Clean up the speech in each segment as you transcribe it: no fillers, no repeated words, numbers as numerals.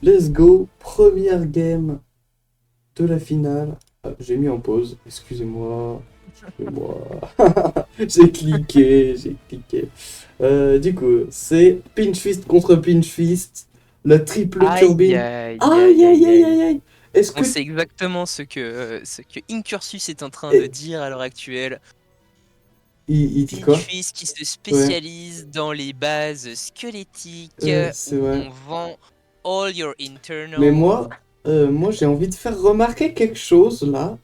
Let's go, première game de la finale. Ah, j'ai mis en pause, excusez-moi. Excusez-moi. J'ai cliqué. Du coup, c'est Pinch Fist contre Pinch Fist. La triple Aïe, turbine. aïe, Aïe, aïe, aïe, aïe, aïe, aïe, aïe. aïe. Est-ce On que... sait exactement ce que Incursus est en train de eh, dire à l'heure actuelle. il dit quoi? Pinchfist qui se Ouais, spécialise dans les bases squelettiques c'est où vrai. on vend all your Mais internals. moi j'ai envie de faire remarquer quelque chose là,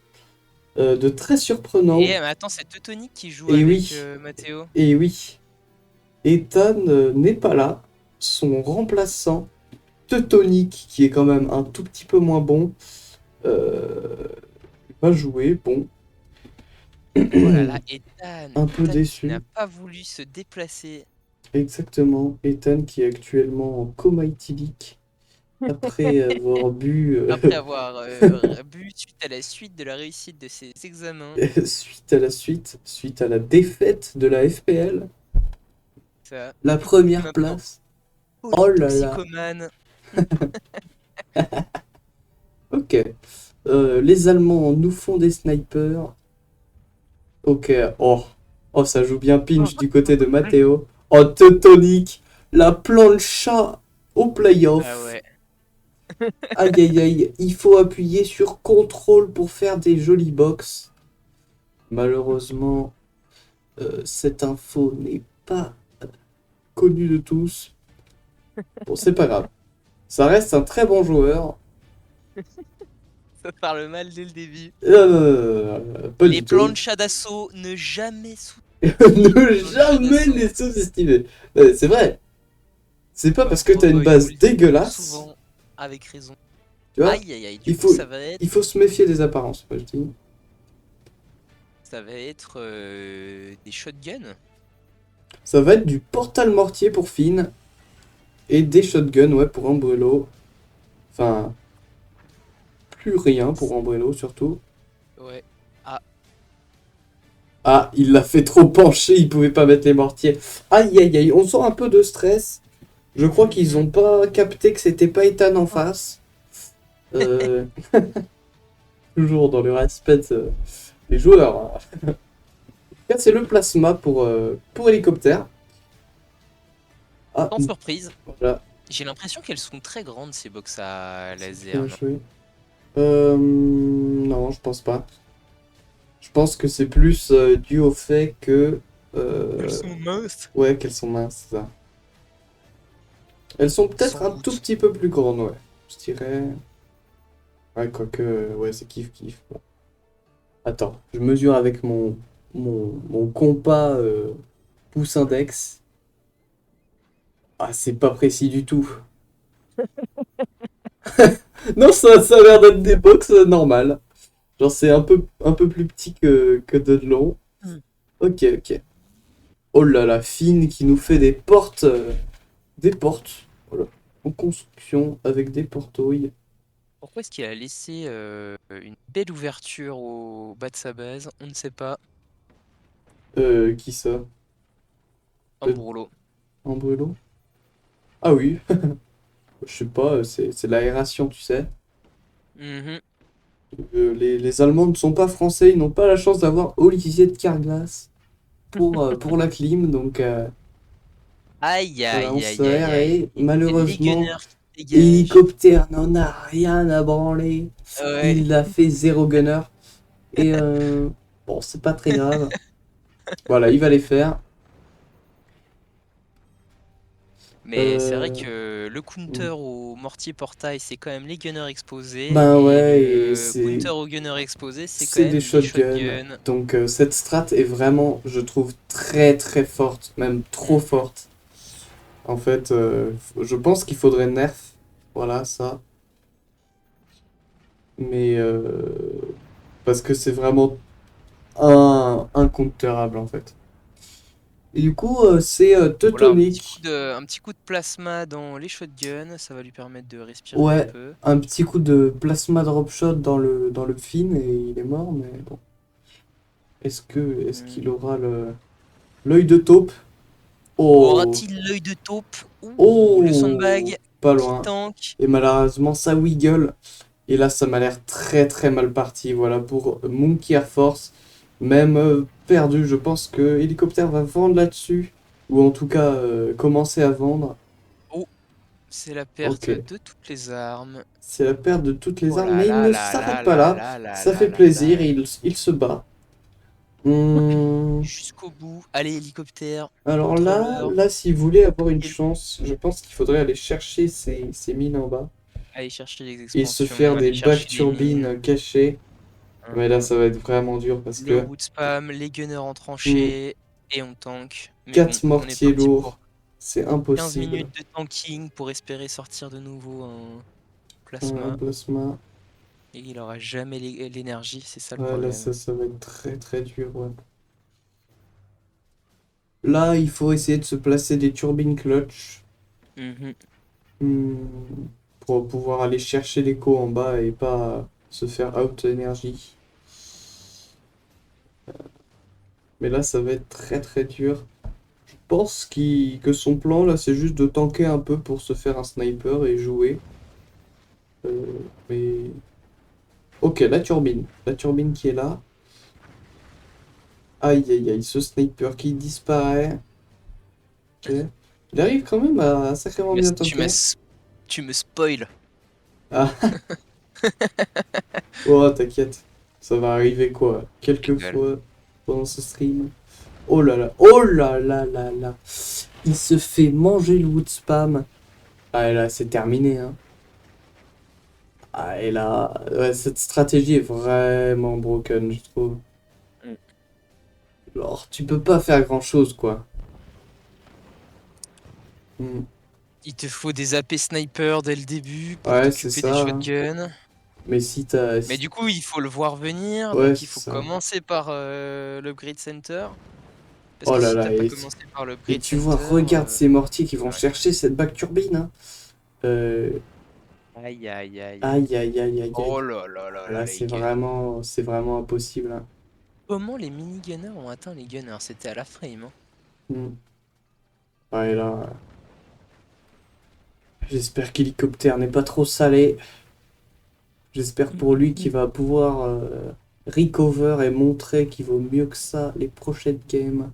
de très surprenant. Et mais attends, c'est Teutonic qui joue Et avec oui, Matteo. et oui. Ethan n'est pas là. Son remplaçant, Teutonic, qui est quand même un tout petit peu moins bon, euh, va jouer. Bon, Oh là là, Ethan, un peu Ethan qui n'a déçu. pas voulu se déplacer Exactement. Ethan qui est actuellement en coma éthylique après avoir bu après avoir bu suite à la suite de la réussite de ses examens. suite à la défaite de la FPL, Ça, la première maintenant, place. Oh là là. polytoxicomane. Ok. Les Allemands nous font des snipers. Ok. Oh. Oh, ça joue bien pinch du côté de Matteo. Oh, Teutonic. La plancha au Ah playoff. ouais. Aïe aïe aïe. Il faut appuyer sur contrôle pour faire des jolies box. Malheureusement, cette info n'est pas connue de tous. Bon, c'est pas grave. Ça reste un très bon joueur. Ça parle mal dès le début. Pas Les du tout. planchas d'assaut, ne jamais sous-estimer les Ne planchas jamais d'assaut. les sous-estimer. C'est vrai. C'est pas parce que t'as une Il nous base le dit trop dégueulasse, souvent, avec raison. tu vois. Aïe aïe aïe, du Il coup faut, ça va être, il faut se méfier des apparences, moi je dis. des shotguns. Ça va être du portal mortier pour Finn et des shotguns, ouais, pour Umbrello. Enfin, plus rien pour Umbrello surtout. Ouais. Ah, Ah, il l'a fait trop pencher, il pouvait pas mettre les mortiers. Aïe aïe aïe, on sent un peu de stress. Je crois qu'ils mhm. ont pas capté que c'était pas Ethan en face. Euh, toujours dans le respect des joueurs. Là, c'est le plasma pour hélicoptère. Ah, Sans surprise, voilà, j'ai l'impression qu'elles sont très grandes ces box à c'est laser, bien non? joué. Non, je pense pas. Je pense que c'est plus dû au fait que... Elles euh, sont minces. ouais, qu'elles sont minces, ça. Elles sont peut-être Sans un tout doute. petit peu plus grandes, ouais. Je dirais... Ouais, quoique... ouais, c'est kiff-kiff. Bon. Attends, je mesure avec mon compas pouce index. Ah, c'est pas précis du tout. Non, ça a l'air d'être des box normales. Genre, c'est un peu plus petit que de long. Hmm. Ok, ok. Oh là là, Finn qui nous fait des portes. Voilà. En construction avec des portouilles. Pourquoi est-ce qu'il a laissé une belle ouverture au bas de sa base? On ne sait pas. Qui ça? Un Euh, bourreau. en brûlot? Ah oui, je sais pas, c'est l'aération, tu sais. Mhm. Les Allemands ne sont pas français, ils n'ont pas la chance d'avoir Olivier de Carglass pour la clim, donc Aïe voilà, on aïe se aïe aïe aïe. et Et les malheureusement, gunners qui dégagent. hélicoptère n'en a rien à branler. Ouais. Il a fait zéro gunner. Et bon, c'est pas très grave. Voilà, il va les faire. Mais c'est vrai Euh, que le counter au mortier portail, c'est quand même les gunners exposés. ben Et ouais, et le counter au gunner exposé, c'est quand c'est des même des shotguns. shotguns. Donc cette strat est vraiment, je trouve, très très forte, même trop Mhm. forte. En fait, je pense qu'il faudrait nerf. Voilà, ça. Mais parce que c'est vraiment incounterable en fait. Et du coup, c'est Voilà, Teutonic. un petit coup de plasma dans les shotguns, ça va lui permettre de respirer un Ouais, peu. un petit coup de plasma drop shot dans le fin et il est mort, mais bon. Est-ce qu'il Hmm. aura l'œil de taupe? Oh, Aura-t-il l'œil de taupe? Ouh, le oh, sandbag. pas Qui loin. tank. Et malheureusement, ça wiggle. Et là, ça m'a l'air très très mal parti. Voilà pour Monkey Air Force. Même perdu, je pense que Hélicoptère va vendre là-dessus. Ou en tout cas, commencer à vendre. Oh, c'est la perte Ok. de toutes les armes. C'est la perte de toutes les Oh armes. là Mais il là ne là s'arrête là pas là là. là là Ça là fait là plaisir. là. Il se bat. Hmm. Jusqu'au bout. Allez, hélicoptère. Alors Contrôleur. là, si vous voulez avoir une Et chance, je pense qu'il faudrait aller chercher ces mines en bas. aller chercher les Et se faire expansions, des aller back chercher les mines. turbines cachées. Mais là, Mhm. ça va être vraiment dur parce Le que wood spam, les gunners en hmm, tranchée. Et on tank. Mais bon, 4 on est mortiers parti pour lourds, c'est 15 impossible. minutes de tanking pour espérer sortir de nouveau un Un plasma. plasma. Et il aura jamais l'énergie, c'est ça le Ouais, là, problème. ça va être très très dur. Ouais. Là, il faut essayer de se placer des turbines clutch Mhm. hmm, pour pouvoir aller chercher l'écho en bas et pas se faire out énergie. Mais là, ça va être très très dur. Je pense que son plan là, c'est juste de tanker un peu pour se faire un sniper et jouer. Euh, mais. Ok, la turbine. La turbine qui est là. Aïe aïe aïe, ce sniper qui disparaît. Ok. Il arrive quand même à sacrément bien Tu me, tanker. tu me spoil. Ah, oh, t'inquiète. Ça va arriver quoi? Je Quelques rigole. fois pendant ce stream. Oh là là, oh là là là là. Il se fait manger le wood spam. Ah, et là, c'est terminé, hein. Ah, et là, ouais, cette stratégie est vraiment broken, je trouve. Mm. Alors, tu peux pas faire grand-chose, quoi. Hmm. Il te faut des AP sniper dès le début pour Ouais, c'est t'occuper des ça, hein. shotguns. Mais si t'as... Mais du coup, il faut le voir venir, Ouais, donc il c'est faut ça. commencer par l'upgrade center. Parce Oh que là si là, t'as pas commencé par et l'upgrade tu vois, center, regarde ces mortiers qui vont ouais. chercher cette back turbine, hein. Euh, Aïe aïe aïe aïe. Aïe, aïe, aïe, aïe, aïe. Oh là là là là, Là, les gunners. c'est vraiment impossible, hein. Comment les mini-gunners ont atteint les gunners? C'était à la frame, hein. Hmm. Ouais, là, j'espère qu'hélicoptère n'est pas trop salé. J'espère pour lui qu'il va pouvoir recover et montrer qu'il vaut mieux que ça les prochaines games.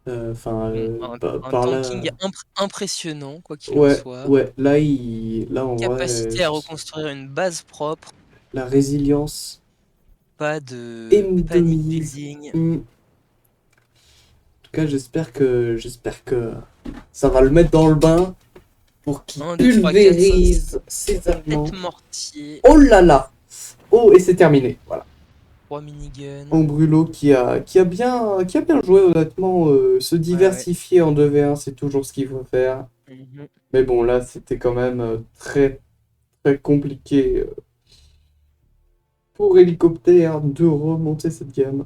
Enfin, Bon, un par là. tanking impressionnant, quoi qu'il en Ouais, soit. ouais, là en vrai, Capacité à reconstruire une base propre. la résilience Pas de est de panic mise. building. En tout cas, j'espère que ça va le mettre dans le bain pour qu'il 1, 2, 3, 4, 5, pulvérise ces 7 Allemands. mortiers. Oh là là! Oh, et c'est terminé. Voilà. 3 miniguns. En brûlot qui a bien joué, honnêtement. Se Ouais, ouais. diversifier en 2v1, c'est toujours ce qu'il faut faire. Mhm. Mais bon, là, c'était quand même très, très compliqué pour Hélicoptère de remonter cette gamme.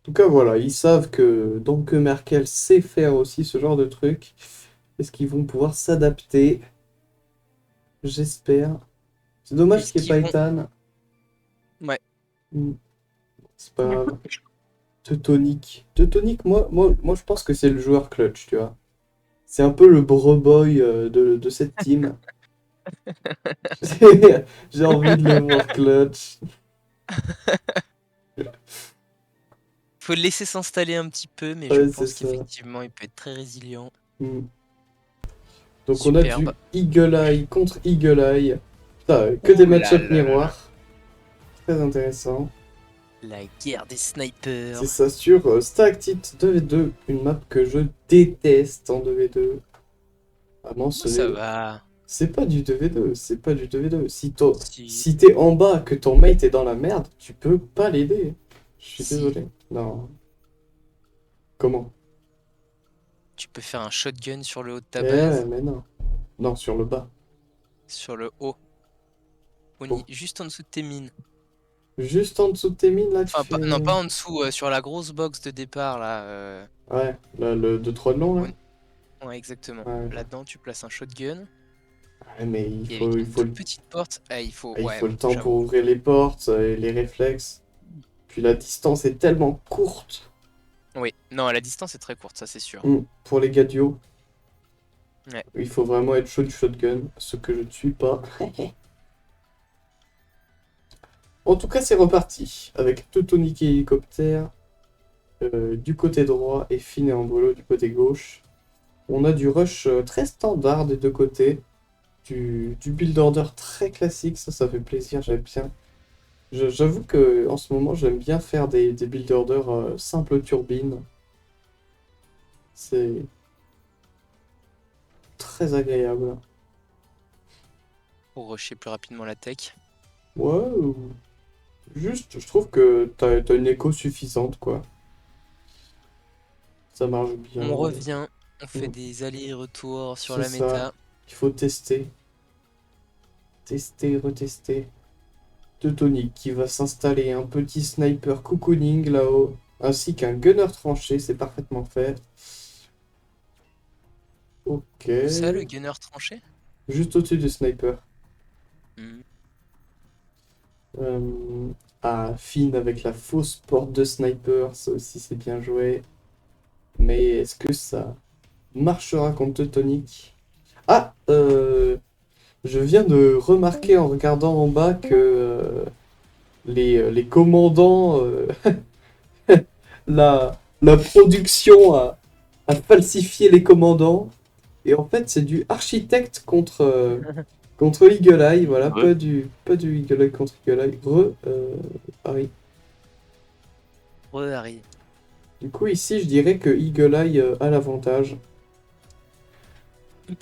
En tout cas, voilà, ils savent que donc que Merkel sait faire aussi ce genre de truc. Est-ce qu'ils vont pouvoir s'adapter? J'espère. C'est dommage Est-ce qu'il n'y ait qu'ils pas vont... Ethan. Ouais. Hmm, c'est pas grave. Teutonic. Teutonic, moi, je pense que c'est le joueur clutch, tu vois. C'est un peu le bro boy de cette team. J'ai envie de le voir clutch. Faut le laisser s'installer un petit peu, mais je Ouais, c'est pense ça. qu'effectivement, il peut être très résilient. Hmm. Donc on a Superbe. du Eagle Eye contre Eagle Eye. Putain, que des Ouh là match-up là là là. miroirs. Très intéressant. La guerre des C'est snipers. ça sur Stalactite 2v2, une map que je déteste en 2v2. Vraiment, Moi, ça va. c'est pas du 2v2, c'est pas du 2v2. Si. Si t'es en bas, que ton mate est dans la merde, tu peux pas l'aider. Je suis Si. désolé. Non. Comment? Tu peux faire un shotgun sur le haut de ta Eh ouais, base. mais non. Non, sur le bas. Sur le haut. Bon. Juste en dessous de tes mines. Juste en dessous de tes mines, là, tu Enfin, non, fais... pas en dessous, sur la grosse box de départ, là. Ouais, là, le 2-3 de long, là. Ouais, exactement. Ouais. Là-dedans, tu places un shotgun. Ouais, mais Et avec il une faut, toute petite porte, il faut... il Ouais, faut le temps pour j'avoue. ouvrir les portes et les réflexes. Puis la distance est tellement courte. Oui, non, la distance est très courte, ça c'est sûr. Pour les gadios, Ouais. il faut vraiment être chaud du shotgun, ce que je ne suis pas. En tout cas, c'est reparti, avec Teutonic et hélicoptère du côté droit et Finn et Ambolo du côté gauche. On a du rush très standard des deux côtés, du build order très classique, ça fait plaisir, j'aime bien. J'avoue que en ce moment, j'aime bien faire des build order simples turbines. C'est très agréable. Pour rusher plus rapidement la tech. Ouais, juste, je trouve que t'as une écho suffisante, quoi. Ça marche bien. On revient, on fait Mm. des allers-retours sur C'est la ça. méta. Il faut tester. Tester, retester. Teutonic qui va s'installer un petit sniper cocooning là-haut, ainsi qu'un gunner tranché, c'est parfaitement fait. Ok. Où ça, le gunner tranché? Juste au-dessus du sniper. Hmm. Euh, Ah, Finn avec la fausse porte de sniper, ça aussi c'est bien joué. Mais est-ce que ça marchera contre Teutonic? Ah, je viens de remarquer en regardant en bas que les commandants, la production a falsifié les commandants. Et en fait, c'est du architecte contre Eagle Eye. Voilà, Ouais. pas du Eagle Eye contre Eagle Eye. Paris. Harry. Du coup, ici, je dirais que Eagle Eye a l'avantage. Finn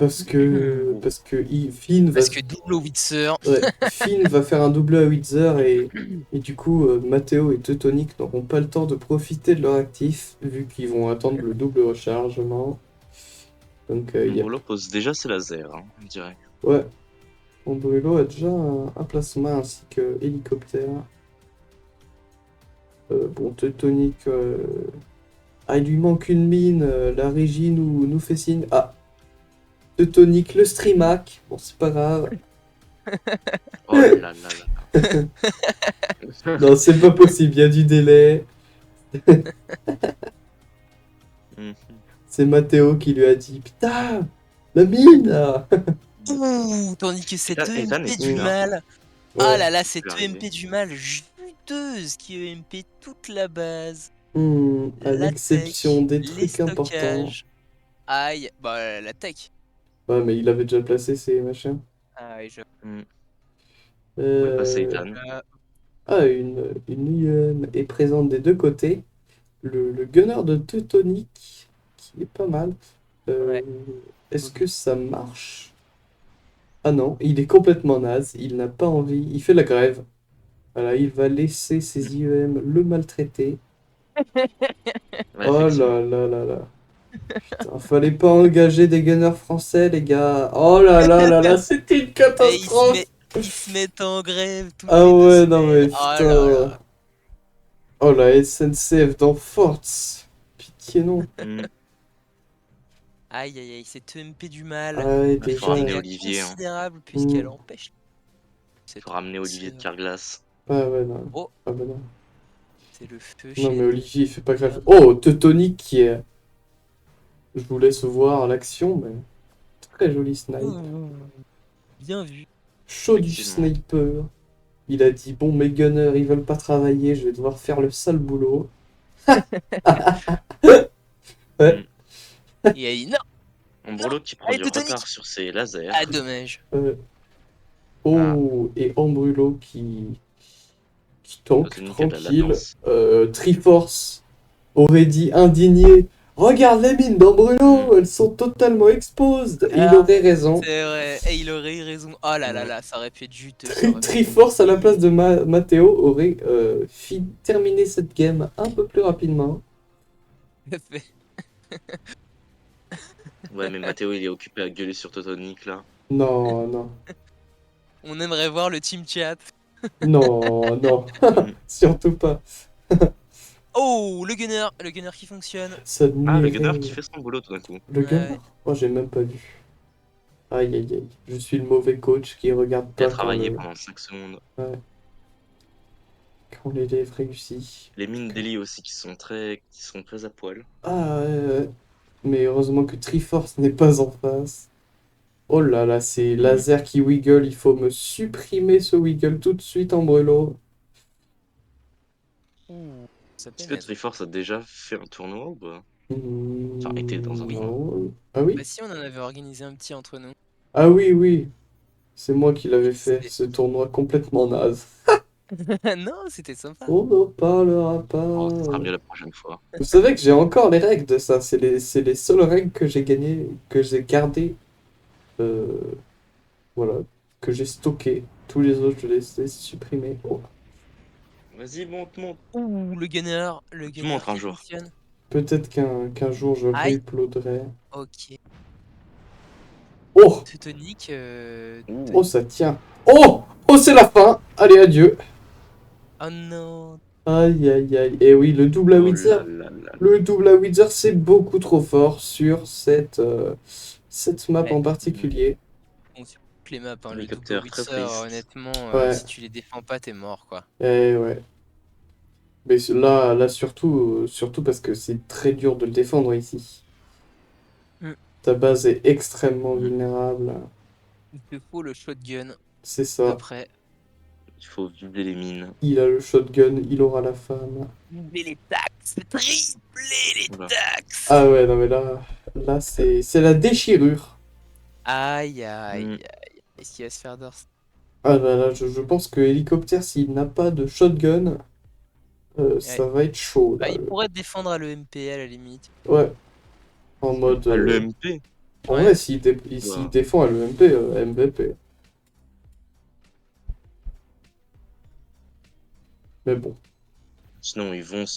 va, Parce que double Witzer. ouais, Finn va faire un double à Wither et du coup, Matteo et Teutonic n'auront pas le temps de profiter de leur actif vu qu'ils vont attendre le double rechargement. Donc, Mbolo pose déjà ses lasers, hein, on dirait. ouais, Ombrello a déjà un plasma ainsi que hélicoptère. Bon, Teutonic, ah, il lui manque une mine, la régie nous fait signe. Ah, Teutonic, le streamac, bon, c'est pas grave. Oh là là là. Non, c'est pas possible, il y a du délai. Mhm. C'est Matteo qui lui a dit putain, la mine là. Ouh, tandis que cette Ethan EMP est du là. mal. Ah Ouais. là là, peut cette arriver. EMP du mal juteuse qui EMP toute la base. À La l'exception tech, des les trucs importants. stockages. Aïe, bah la tech. Ouais, mais il avait déjà placé ses machins. Aïe, Mhm. Où est passé Euh, Ethan? Ah, une IEM est présente des deux côtés. Le gunner de Teutonic, qui est pas mal. Euh, Ouais. Est-ce que ça marche? Ah non, il est complètement naze. Il n'a pas envie. Il fait la grève. Voilà, il va laisser ses IEM le maltraiter. Ouais, Oh effectivement. là là là là. Putain, fallait pas engager des gunners français, les gars. Oh là là là là, c'était une Et catastrophe. ils se mettent en grève toutes Ah les deux ouais, non semaines. mais Oh là putain. là. Oh la SNCF dans Forts. Pitié non. Mhm. Aïe aïe aïe, cette EMP du Ah mal. ouais, Il faut déjà. ramener Dégâts Olivier. Hein. considérables puisqu'elle Hmm. empêche Il cette faut ramener Olivier de sœur. Carglass. Ah ouais, non. Oh, Ah bah non. c'est le feu Non chez mais nous. Olivier, il fait pas grave. Merde. Oh, Teutonic qui est. Je vous laisse voir l'action, mais très joli snipe. Ouh, bien vu. Chaud du Effectivement. sniper. Il a dit bon, mes gunners, ils veulent pas travailler, je vais devoir faire le sale boulot. Ouais. Mhm. Et non, non. Ombrolo qui prend Allez, du Teutonic. retard sur ses lasers. Ah, dommage. Euh, Ah, Oh, et Ambrulo qui tank, Teutonic a de la tranquille. latence. Triforce aurait dit indigné. Regarde les mines d'Ambrulo, Mhm. elles sont totalement exposed. Et il Ah, aurait raison. c'est vrai. Et il aurait eu raison. Oh là là Ouais. là, ça aurait fait juteux. Ça aurait fait Triforce à la place plaisir. de Matteo aurait terminé cette game un peu plus rapidement. Tout à fait. Ouais, mais Matteo, il est occupé à gueuler sur Teutonic, là. Non, non, On aimerait voir le team chat. non, non, Mhm. surtout pas. Oh, le gunner qui fonctionne. Ça Ah, le gunner admirait. qui fait son boulot tout d'un coup. Le gunner? Ouais. Oh, j'ai même pas vu. Aïe aïe aïe. Je suis le mauvais coach qui regarde Il a pas quand travaillé le. pendant 5 secondes. Ouais. Quand l'élève réussit. Les mines d'Eli aussi qui sont très à poil. Ah, mais heureusement que Triforce n'est pas en face. Oh là là, c'est laser qui wiggle. Il faut me supprimer ce wiggle tout de suite en brûlot. Ouh, ça Est-ce que pénètre. Triforce a déjà fait un tournoi ou pas? Hmm, Enfin, était dans un tournoi. non. Ah oui? Bah si, on en avait organisé un petit entre nous. Ah oui, oui. C'est moi qui l'avais fait, C'était- ce tournoi complètement naze. Non, c'était sympa. On n'en parlera pas. Oh, ça sera mieux la prochaine fois. Vous savez que j'ai encore les règles de ça. C'est les seules règles que j'ai gagnées, que j'ai gardées. euh, voilà. Que j'ai stockées. Tous les autres, je les ai supprimés. Oh. Vas-y, monte. Ouh, le gunner Tu montres un qui jour. fonctionne. Peut-être qu'un jour je Aïe. réuploaderai. Ok. Oh! Teutonique, Ouh. Oh, ça tient. Oh! Oh, c'est la fin! Allez, adieu! oh non. Aïe, aïe, aïe. Et oui, le double à Oh Wither. là là. Le double à Wither, c'est beaucoup trop fort sur cette map Ouais. en particulier. Bon, sur toutes les maps, hein, le Hélicoptère double très Wither, triste. honnêtement, Ouais. si tu les défends pas, t'es mort, quoi. Eh ouais. Mais là surtout parce que c'est très dur de le défendre ici. Mm. Ta base est extrêmement vulnérable. Il te faut le shotgun C'est de ça. près. Il faut vibrer les mines. Il a le shotgun, il aura la femme. Doubler les taxes, tripler les Oula. taxes. Ah ouais, non mais là c'est la déchirure. Aïe, aïe, Mm. aïe. Est-ce qu'il va se faire d'ors? Ah là, je pense que hélicoptère, s'il n'a pas de shotgun, ça va être chaud Bah, là. il pourrait défendre à l'EMP à la limite. Ouais. En mode. Ah, l'EMP. En Ouais. vrai, s'il Wow. défend à l'EMP, MVP. Mais bon. Sinon, ils vendent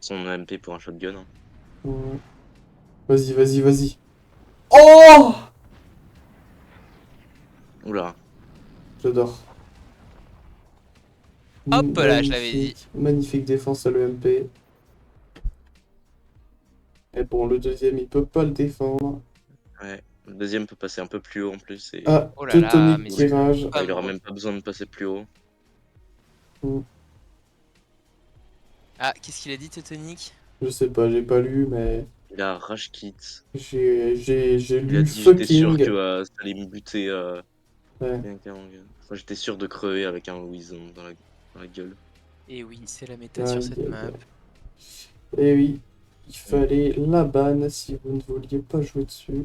son EMP pour un shotgun. Hein. Ouais. Vas-y. Oh! Oula. J'adore. Hop là, je l'avais dit. Magnifique défense à l'EMP. Et bon, le deuxième, il peut pas le défendre. Ouais. Le deuxième peut passer un peu plus haut en plus. Et... Ah, Oh là là, Teutonic mais qui c'est rage. pas il aura bon. même pas besoin de passer plus haut. Ah, qu'est-ce qu'il a dit, Teutonique? Je sais pas, j'ai pas lu, mais Il a rage kit. j'ai Il a lu dit j'étais sûr fucking. que ça allait me buter. Ouais. Enfin, j'étais sûr de crever avec un Louison dans la gueule. Et oui, c'est la méta sur cette map. Et oui, il fallait la banne si vous ne vouliez pas jouer dessus.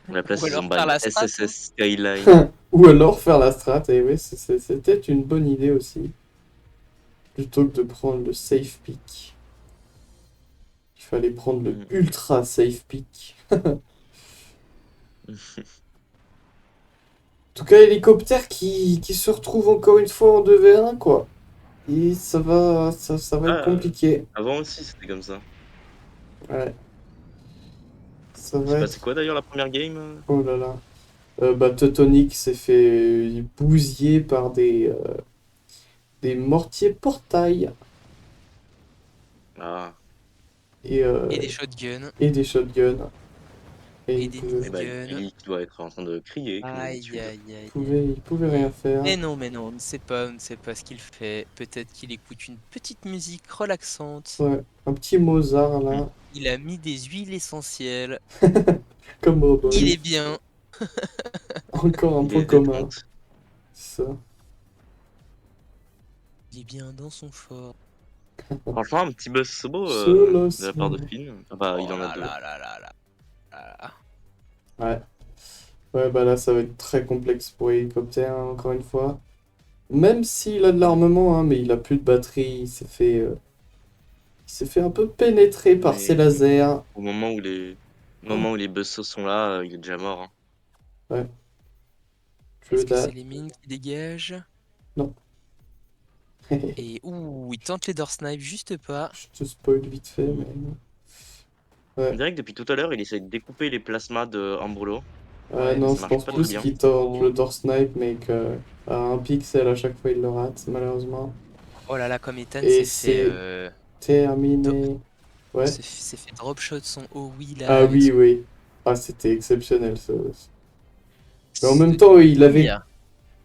À la place, Ou ils alors ont faire banni la strat, SSS Skyline. Ou alors faire la strat, et oui, c'était une bonne idée aussi. Plutôt que de prendre le safe pick. Il fallait prendre le ultra safe pick. En tout cas, hélicoptère qui se retrouve encore une fois en 2v1, quoi. Et ça va être compliqué. Avant aussi, c'était comme ça. Ouais. Ça C'est va passé être... quoi d'ailleurs la première game? Oh là là. Bah, Teutonic s'est fait bousiller par des mortiers portail Ah, Et des shotguns. et des shotguns. Et des et bah, minigun. Ellie qui doit être en train de crier. Comme Aïe, d'habitude. aïe, aïe. Il pouvait rien faire. Mais non, on ne sait pas ce qu'il fait. Peut-être qu'il écoute une petite musique relaxante. Ouais, un petit Mozart là, Il a mis des huiles essentielles. comme Bobo. Il est bien. Encore un Il point est commun. détente. Ça. Il est bien dans son fort. Franchement, un petit buzz sobo Solo, de la part de solo. Finn. Enfin, il en a Oh deux. là là là là là. Ouais. Ouais, bah là, ça va être très complexe pour hélicoptère, hein, encore une fois. Même s'il a de l'armement, hein, mais il a plus de batterie, il s'est fait un peu pénétrer par Mais- ses lasers. Au moment où les buzzsaws sont là, il est déjà mort. Hein. Ouais. Est-ce que c'est les mines qui dégagent? Non. Et ouh, il tente les door snipe juste pas. Je te spoil vite fait, mais... Ouais. On dirait que depuis tout à l'heure, il essaie de découper les plasmas de Ambrulo. Ouais, non, ça je marche pense pas plus très bien. qu'il tente le door snipe, mais qu'à un pixel à chaque fois il le rate, malheureusement. Oh là là, comme Ethan Et s'est fait, terminé. Ouais. s'est fait drop shot son OI là. Ah avec oui, son- oui. Ah, c'était exceptionnel ça. Mais en même temps, il avait...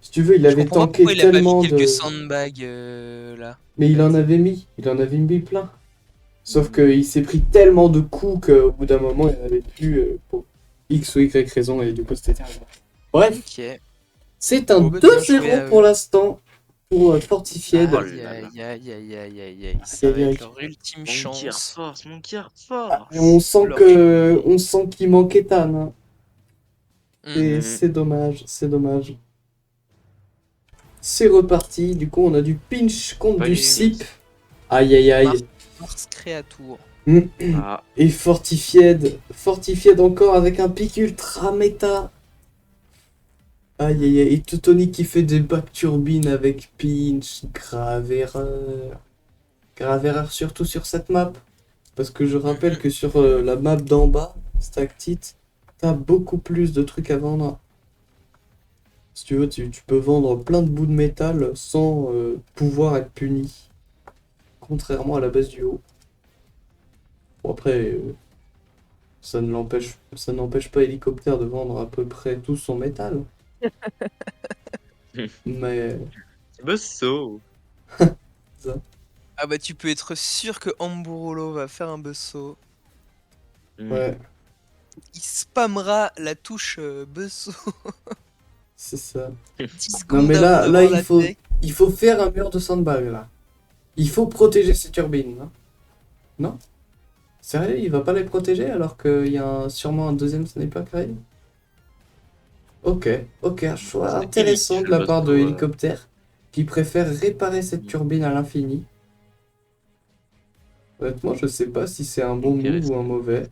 Si tu veux, il Je avait comprends pas tanké pourquoi il a pas mis tellement quelques de... sandbags là. Mais il en avait mis plein. Sauf qu'il s'est pris tellement de coups qu'au bout d'un moment, il n'avait plus pour X ou Y raison et du coup, c'était terminé. Bref, Ok. c'est un Bon, bah, bien joué 2-0 à pour eux. l'instant pour Fortified. Oh Aïe, là là. aïe, aïe, aïe, aïe, aïe, aïe. Aïe, Ça va aïe, aïe. être leur ultime Monkey Air chance. Force, Monkey Air Et on Force. sent Leur que, on sent qu'il manque Ethan. Hein. Mm. C'est dommage, c'est dommage. C'est reparti. Du coup, on a du pinch contre Pas du les sip. Aïe, aïe, aïe. Mars Créatour. Ah, Et Fortified encore avec un pic ultra méta. Aïe aïe aïe, et Teutonic qui fait des back turbines avec Pinch, grave erreur. Grave erreur surtout sur cette map. Parce que je rappelle que sur la map d'en bas, Stactit, t'as beaucoup plus de trucs à vendre. Si tu veux, tu peux vendre plein de bouts de métal sans pouvoir être puni. Contrairement à la base du haut. Bon après, ça n'empêche pas Hélicoptère de vendre à peu près tout son métal. Mais Besso. Ah bah tu peux être sûr que Amburolo va faire un buzzo. ouais, Il spammera la touche buzzo c'est ça. 10 Non secondes mais avant là d'avoir il la faut, tech. il faut faire un mur de sandbag là. Il faut protéger ces turbines. Non, non, sérieux, il va pas les protéger alors qu'il y a sûrement un deuxième sniper qui arrive. Ok, ok, un choix C'est Ellie qui intéressant fait de le la part de Besso, Hélicoptère qui préfère réparer cette turbine à l'infini. Honnêtement, je sais pas si c'est un bon move Intéressant. ou un mauvais.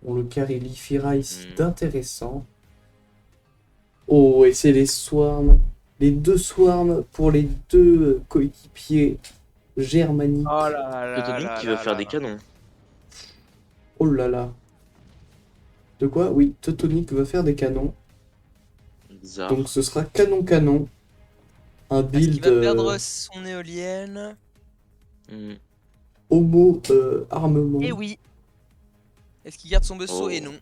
On le qualifiera ici d'intéressant. Oh, et c'est les swarms. Les deux swarms pour les deux coéquipiers germaniques. Oh là là Teutonic là qui veut là faire là des là. canons. Oh là là. De quoi? Oui, Teutonic veut faire des canons. Bizarre. Donc ce sera canon-canon. Un Est-ce qu'il build va perdre son éolienne? Hmm. homo armement. Eh oui. Est-ce qu'il garde son buzzo? Oh. Et non.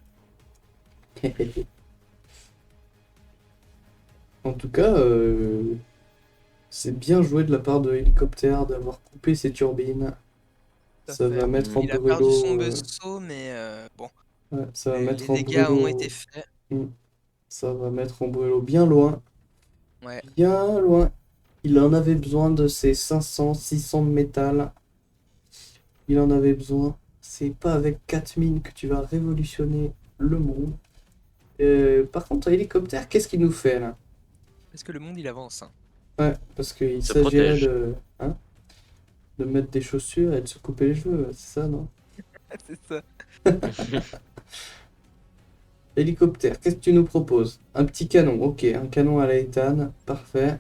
En tout cas, c'est bien joué de la part de Hélicoptère d'avoir coupé ses turbines. Tout à Ça fait. va mettre en Il a perdu son brûlot. buzzo, mais bon. Ouais, ça va Les mettre en dégâts ont brûlot. été faits. Ça va mettre en brûlot bien loin. Ouais. Bien loin. Il en avait besoin de ses 500, 600 de métal. Il en avait besoin. C'est pas avec 4000 que tu vas révolutionner le monde. Par contre, Hélicoptère, qu'est-ce qu'il nous fait là? Parce que le monde il avance. Hein. Ouais, parce qu'il Se s'agirait protège. de mettre des chaussures et de se couper les cheveux, c'est ça, non? C'est ça. Hélicoptère, qu'est-ce que tu nous proposes? Un petit canon, ok, un canon à la Ethan, parfait.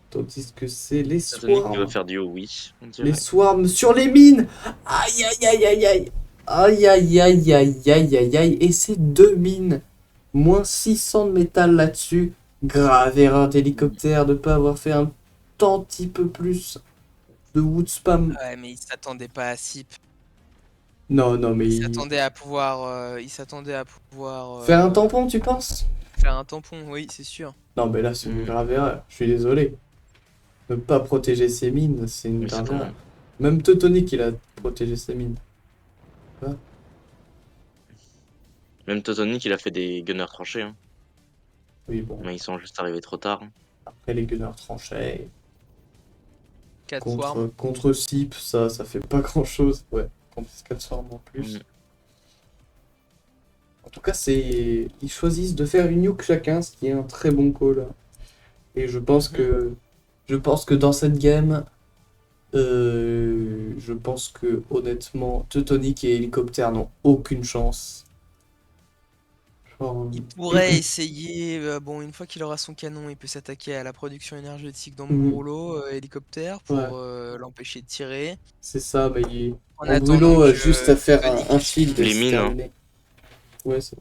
Tandis que c'est les Teutonic qui veut swarms. faire du haut, oui. On Les dirait. swarms sur les mines! Aïe aïe aïe aïe aïe! Aïe aïe aïe aïe aïe aïe aïe! Et c'est deux mines! Moins 600 de métal là-dessus. Grave erreur d'hélicoptère de pas avoir fait un tant petit peu plus de wood spam. Ouais, mais il s'attendait pas à SIP. Non, non, mais Il s'attendait à pouvoir. Il s'attendait à pouvoir. faire un tampon, tu penses? Faire un tampon, oui, c'est sûr. Non, mais là, c'est une Mm. grave erreur. Je suis désolé. Ne pas protéger ses mines, c'est une Mais c'est grave comment? erreur. Même Teutonic, il a protégé ses mines. Même Teutonic, il a fait des gunners tranchés. Hein. Oui, bon, Mais ils sont juste arrivés trop tard. après les gunners tranchés. 4 swarms. Contre Sip, ça fait pas grand chose. Ouais, contre 4 swarms en plus. Mm. En tout cas, ils choisissent de faire une nuke chacun, ce qui est un très bon call. Et je pense que dans cette game, je pense que honnêtement, Teutonic et Hélicoptère n'ont aucune chance. Genre, Il pourrait essayer, bon, une fois qu'il aura son canon, il peut s'attaquer à la production énergétique d'Amburolo, hélicoptère, pour ouais, l'empêcher de tirer. c'est ça, mais En en attendant brûlot, que juste à faire Panic un shield et Les c'est mines, hein. terminé. Ouais, c'est...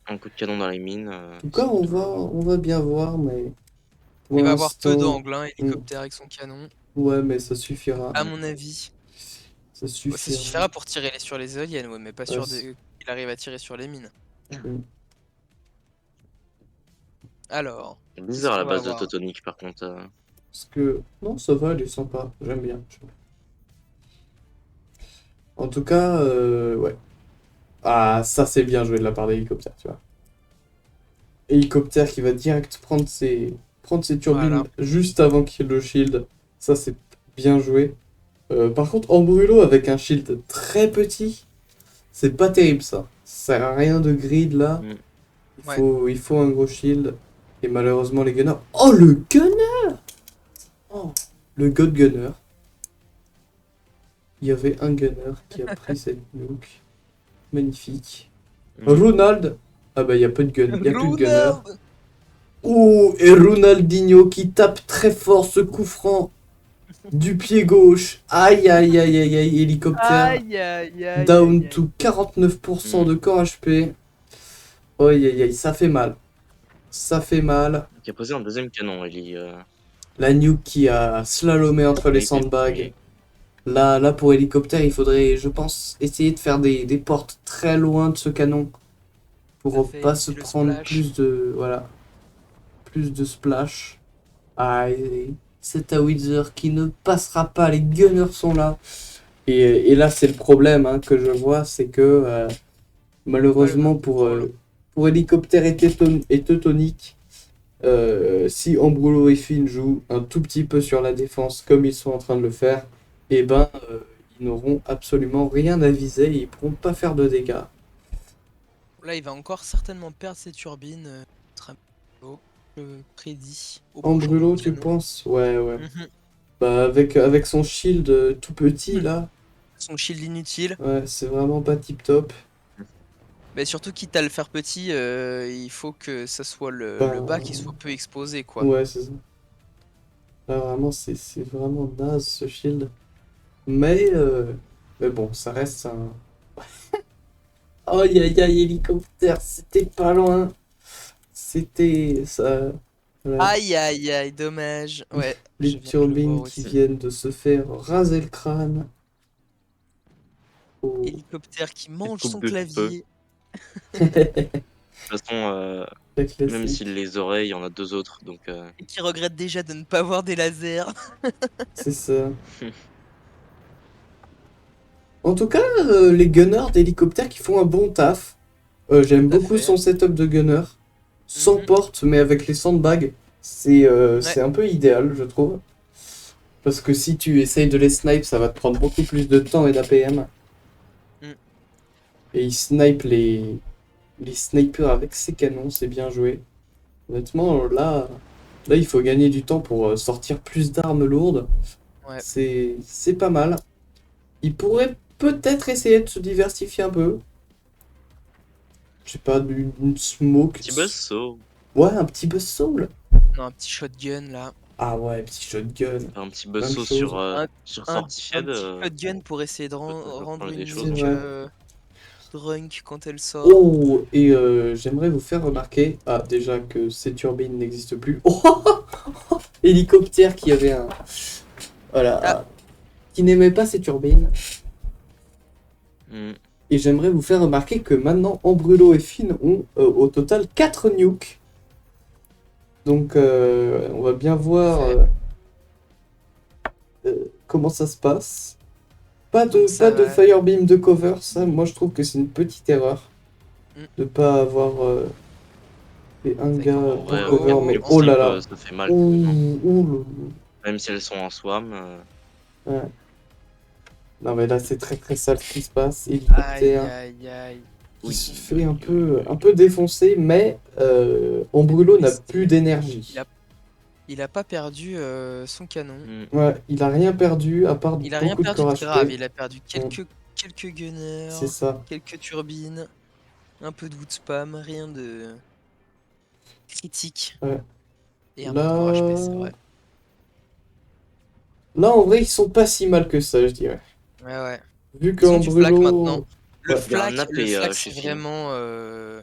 Un coup de canon dans les mines. En tout cas, on va bien voir, mais pour il va avoir peu l'instant, d'angle, hein, hélicoptère avec son canon, ouais, mais ça suffira. à mon avis. Ça Ça suffira. suffira pour tirer sur les éoliennes, ouais, mais pas sûr c'est- qu'il arrive à tirer sur les mines. Alors, C'est qu'est-ce bizarre qu'on la va base de avoir? Totonic par contre. Parce que, non, ça va, elle est sympa. J'aime bien. En tout cas, ouais. Ah, ça c'est bien joué de la part d'hélicoptère, tu vois. Hélicoptère qui va direct prendre ses turbines Voilà. juste avant qu'il y ait le shield. Ça c'est bien joué. Par contre, en brûlot avec un shield très petit, c'est pas terrible ça. Ça sert à rien de grid là. Mm. Ouais. Il faut un gros shield. Et malheureusement les gunners. Oh le gunner! Oh, le god gunner. Il y avait un gunner qui a pris cette nuke. Magnifique. Mm. Ronald. Ah bah il y a peu de gun, il y a plus de gunner. Ronald! Oh, et Ronaldinho qui tape très fort ce coup franc du pied gauche. Aïe aïe aïe aïe aïe, hélicoptère. Aïe aïe aïe Down aïe aïe. to 49% Mm. de corps HP. Aïe aïe aïe, ça fait mal. Ça fait mal. Qui a posé un deuxième canon, Ellie. La nuke qui a slalomé entre les sandbags. Là, pour hélicoptère, il faudrait, je pense, essayer de faire des portes très loin de ce canon. Ça Pour fait pas éviter se le prendre splash. plus de... Voilà. Plus de splash. Aïe. C'est à Windsor qui ne passera pas. Les gunners sont là. Et là, c'est le problème hein, que je vois. C'est que malheureusement pour hélicoptère et Teutonique, si Ambrulo et Finn jouent un tout petit peu sur la défense comme ils sont en train de le faire, et ben ils n'auront absolument rien à viser. Ils pourront pas faire de dégâts. Là, il va encore certainement perdre ses turbines. Très beau. Je prédis. Au En prochain brûlot, coup de tu canon. penses? Ouais, ouais. Mhm. Bah, avec son shield tout petit, là, Son shield inutile. ouais, c'est vraiment pas tip top. Mais surtout, quitte à le faire petit, il faut que ça soit Bah, le bas qui soit peu exposé, quoi. ouais, c'est ça. Là, vraiment, c'est vraiment naze, ce shield. Mais bon, ça reste un... Aïe, aïe, aïe, hélicoptère, c'était pas loin. C'était... ça... Voilà. Aïe aïe aïe, dommage. Ouais, Les je viens de le turbines voir qui aussi. viennent de se faire raser le crâne. Oh. Hélicoptère qui mange coupe son de clavier. De toute façon, La même classique. s'il les aurait, il y en a deux autres. Donc, Et qui regrette déjà de ne pas avoir des lasers. C'est ça. En tout cas, les gunners d'hélicoptère qui font un bon taf. J'aime Tout à beaucoup fait. son setup de gunner. Sans Mhm. porte, mais avec les sandbags. C'est un peu idéal, je trouve. Parce que si tu essayes de les snipe, ça va te prendre beaucoup plus de temps et d'APM. Mm. Et il snipe les snipers avec ses canons, c'est bien joué. Honnêtement, là, il faut gagner du temps pour sortir plus d'armes lourdes. Ouais. C'est pas mal. Il pourrait peut-être essayer de se diversifier un peu. Je sais pas, d'une smoke. petit buzzsaw. Ouais, un petit buzzsaw. Non, un petit shotgun là. Ah ouais, petit shotgun. Un petit Même buzzsaw chose. sur Un Fortified. petit shotgun pour essayer de rendre parler une des choses, nuke ouais. drunk quand elle sort. Oh, et j'aimerais vous faire remarquer, déjà que ces turbines n'existent plus. Oh, hélicoptère qui avait un... Voilà. Ah. Qui n'aimait pas ces turbines. Mm. Et j'aimerais vous faire remarquer que maintenant, Ambrulo et Finn ont au total 4 nukes. Donc, on va bien voir comment ça se passe. Pas de Firebeam de cover, ça, moi je trouve que c'est une petite erreur. De pas avoir fait un gars pour Ouais, cover, mais nuke oh là snipe, là. ça fait mal. Même Ouh, si elles sont en swam. ouais. Non mais là c'est très très sale ce qui se passe. Aïe Hélicoptère aïe aïe. qui se fait un peu défoncer, mais Ambrulo n'a plus d'énergie. Il a pas perdu son canon. Mm. Ouais, il a rien perdu à part Il a rien beaucoup de perdu corps de grave. HP. Il a perdu quelques gunners, C'est ça. quelques turbines, un peu de wood spam, rien de critique. Ouais. Et un peu de corps HP, c'est vrai. Là, en vrai, ils sont pas si mal que ça, je dirais. Ouais, ouais. Vu Ils ont du flak qu'Ambrulo... maintenant. Le Ouais. flak, Il y a un AP, c'est chez Finn. vraiment Ouais.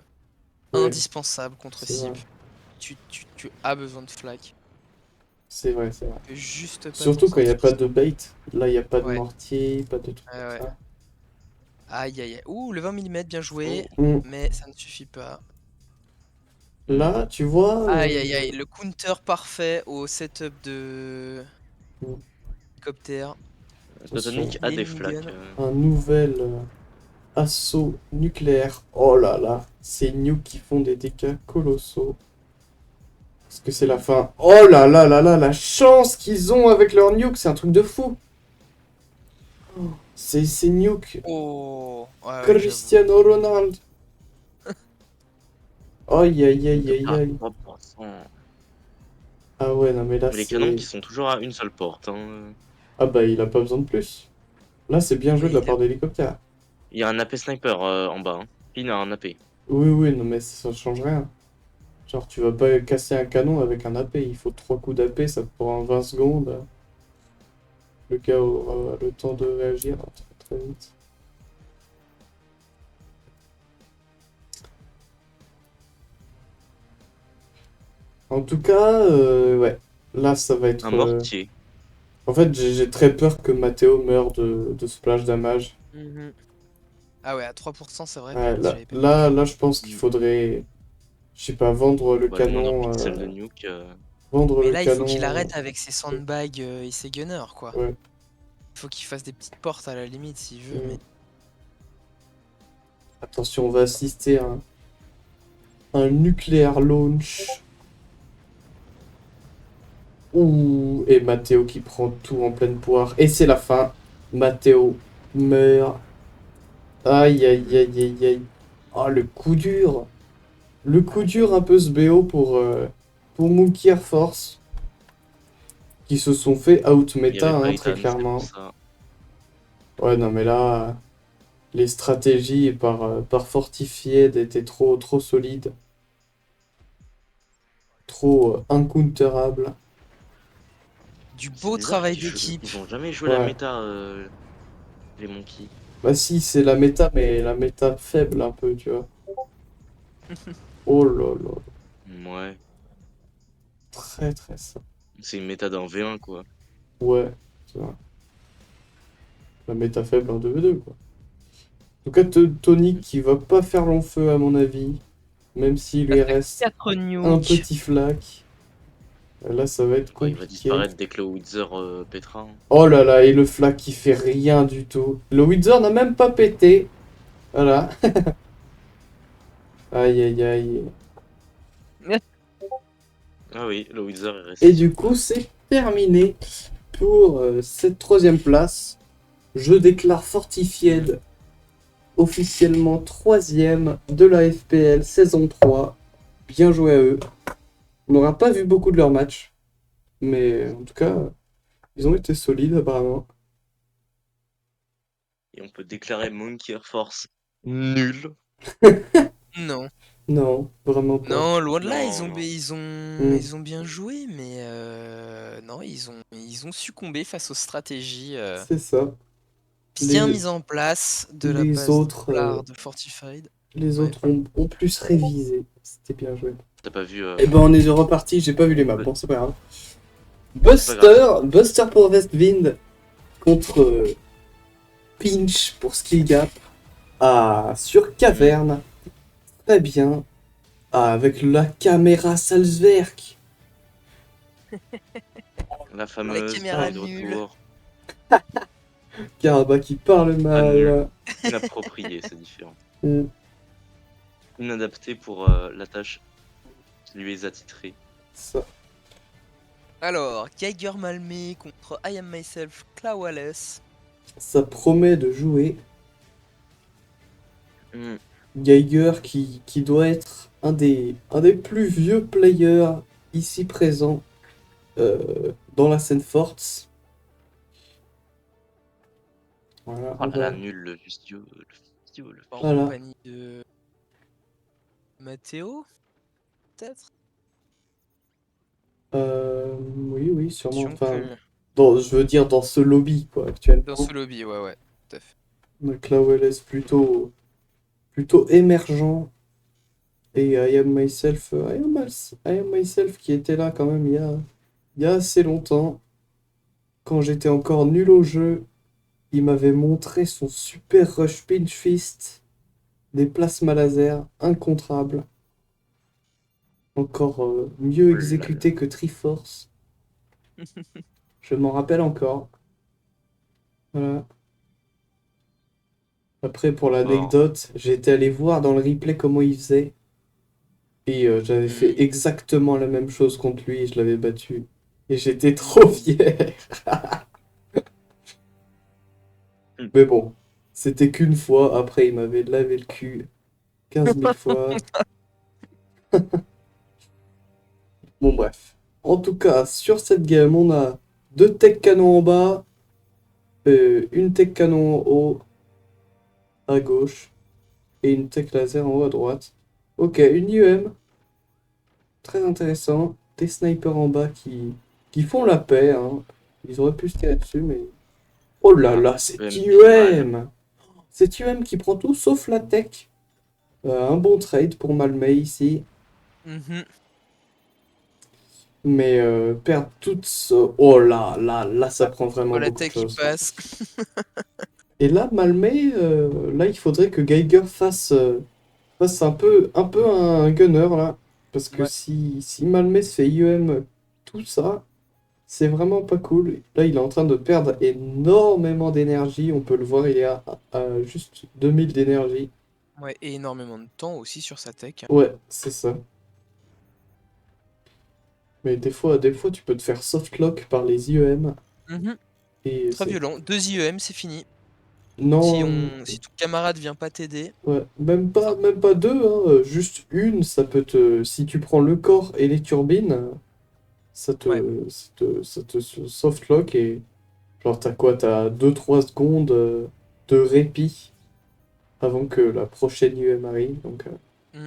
indispensable contre C'est Sip. vrai. Tu as besoin de flak. C'est vrai, c'est vrai. Tu peux juste pas Surtout t'en quand il n'y a sortir pas de bait. Là, il n'y a pas de Ouais. mortier, pas de trucs Ouais, comme ouais. ça. Aïe aïe aïe. Ouh, le 20 mm, bien joué. Mm. Mais ça ne suffit pas. Là, tu vois... Aïe aïe aïe, le counter parfait au setup de Mm. hélicoptère. Totonic a Les des flaques. miniguns. un nouvel assaut nucléaire. Oh là là, ces nukes qui font des dégâts colossaux. Parce que c'est la fin. Oh là là là là, la chance qu'ils ont avec leur nuke, c'est un truc de fou. C'est nuke. Oh, ouais, ouais, j'avoue. Cristiano Ronaldo. Aïe aïe aïe Nuke aïe à aïe. 3%. Ah ouais, non mais là Mais les canons c'est... qui sont toujours à une seule porte. Hein. Ah bah il a pas besoin de plus. Là c'est bien joué de Oui, la part d'hélicoptère. Il y a un AP sniper en bas. Hein. Pin a un AP. Oui oui, non mais ça change rien. Genre tu vas pas casser un canon avec un AP, il faut 3 coups d'AP, ça te prend 20 secondes. Le gars aura le temps de réagir très très vite. En tout cas, ouais. Là, ça va Un être... mortier. En fait, j'ai très peur que Matteo meure de splash damage. Mhm. Ah ouais, à 3%, c'est vrai que Ouais, j'avais pas vu. là, je pense qu'il faudrait, je sais pas, vendre le Bah, le moindre canon... pixel de nuke. Vendre Mais le là, il faut qu'il canon... arrête avec ses sandbags et ses gunners, quoi. Ouais. Il faut qu'il fasse des petites portes à la limite s'il veut, mais... Attention, on va assister à un nucléaire launch. Ouh, et Matteo qui prend tout en pleine poire. Et c'est la fin. Matteo meurt. Aïe, aïe, aïe, aïe, aïe. Oh, le coup dur. Le coup dur un peu SBO pour Monkey Air Force. Qui se sont fait out Il n'y méta, avait pas hein, très Ethan, c'est pour clairement. ça. Ouais, non, mais là, les stratégies par Fortified étaient trop solides. Trop incounterable. Du C'est beau bizarre travail qu'ils d'équipe. ils ont jamais joué la Ouais. méta, les monkeys. Bah si, c'est la méta, mais la méta faible un peu, tu vois. Oh là là. Ouais. Très très ça. C'est une méta d'un V1, quoi. Ouais, c'est vrai. La méta faible en 2v2, quoi. En tout cas, Tony qui va pas faire long feu, à mon avis. Même s'il lui reste 4 un nukes. petit flac. Là, ça va être Bah, il va compliqué. disparaître dès que le Wither pètera. Hein. Oh là là, et le flac qui fait rien du tout. Le Wither n'a même pas pété. Voilà. Aïe aïe aïe. Ah oui, le Wither est resté Et sur du coup, place. c'est terminé pour cette troisième place. Je déclare Fortified officiellement troisième de la FPL saison 3. Bien joué à eux. On n'aura pas vu beaucoup de leurs matchs. Mais en tout cas, ils ont été solides apparemment. Et on peut déclarer Monkey Air Force nul. Non. Non, vraiment pas. Non, loin de là, Non, non. ils ont bien joué, mais non, ils ont succombé face aux stratégies C'est ça. bien Les, mises en place de la les base autres, de Fortified. les Ouais. autres ont plus révisé. C'était bien joué. T'as pas vu. Et ben on est reparti, j'ai pas vu les maps. Ouais. Bon, c'est pas grave. C'est pas grave. Buster pour Westwind contre Pinch pour Skill Gap. Ah, sur Caverne. Très bien. Ah, avec la caméra Salzwerk. La fameuse caméra est de nulle. retour. Karaba qui parle Pas nul. mal. Inapproprié, c'est différent. Mm, Inadapté pour la tâche qui lui est attitrée. ça. Alors, Geiger Malmé contre I Am Myself, Clawless. Ça promet de jouer. Hmm. Geiger qui doit être un des plus vieux players ici présents dans la scène forte. Voilà, Oh on là là, va- nul le visio. Le En Voilà. compagnie de Matteo, peut-être. Oui, oui, sûrement. Attention Enfin, que je veux dire dans ce lobby, quoi, actuellement. dans ce lobby, ouais, tout à fait. Donc là, LS plutôt émergent. Et I Am Myself, I Am Myself qui était là quand même il y a assez longtemps. Quand j'étais encore nul au jeu, il m'avait montré son super rush pinch fist, des plasma laser incontrables. Encore mieux Oh là là. exécuté que Triforce. Je m'en rappelle encore. Voilà. Après, pour Oh. l'anecdote, j'ai été allé voir dans le replay comment il faisait. Et j'avais fait Hmm. exactement la même chose contre lui et je l'avais battu. Et j'étais trop fier. Mais bon, c'était qu'une fois. Après, il m'avait lavé le cul 15 000 fois. Bon, bref. En tout cas, sur cette game, on a 2 tech canons en bas, une tech canon en haut à gauche et une tech laser en haut à droite. Ok, une UM, très intéressant. Des snipers en bas qui font la paix, hein. Ils auraient pu se tirer dessus, mais... Oh là Ah, là, EM c'est qui fait mal. UM! C'est UM qui prend tout sauf la tech. Un bon trade pour Malmey ici. Mhm. Mais perdre toute ce... Oh là là, là ça prend vraiment Oh, la beaucoup de tech qui choses. passe. Et là, Malmey, là il faudrait que Geiger fasse un peu un gunner là. Parce que Ouais, si Malmey se fait IEM tout ça, c'est vraiment pas cool. Là, il est en train de perdre énormément d'énergie. On peut le voir, il est à juste 2000 d'énergie. ouais, et énormément de temps aussi sur sa tech. Ouais, c'est ça. Mais des fois, tu peux te faire softlock par les IEM. Mhm. Et Très c'est... violent. 2 IEM, c'est fini. Non, Si ton camarade vient pas t'aider, ouais, même fin. pas, même pas deux, hein, juste une, ça peut te... Si tu prends le corps et les turbines, Ouais, ça te softlock et... Genre, t'as quoi? T'as 2-3 secondes de répit avant que la prochaine UM arrive. Donc, mm.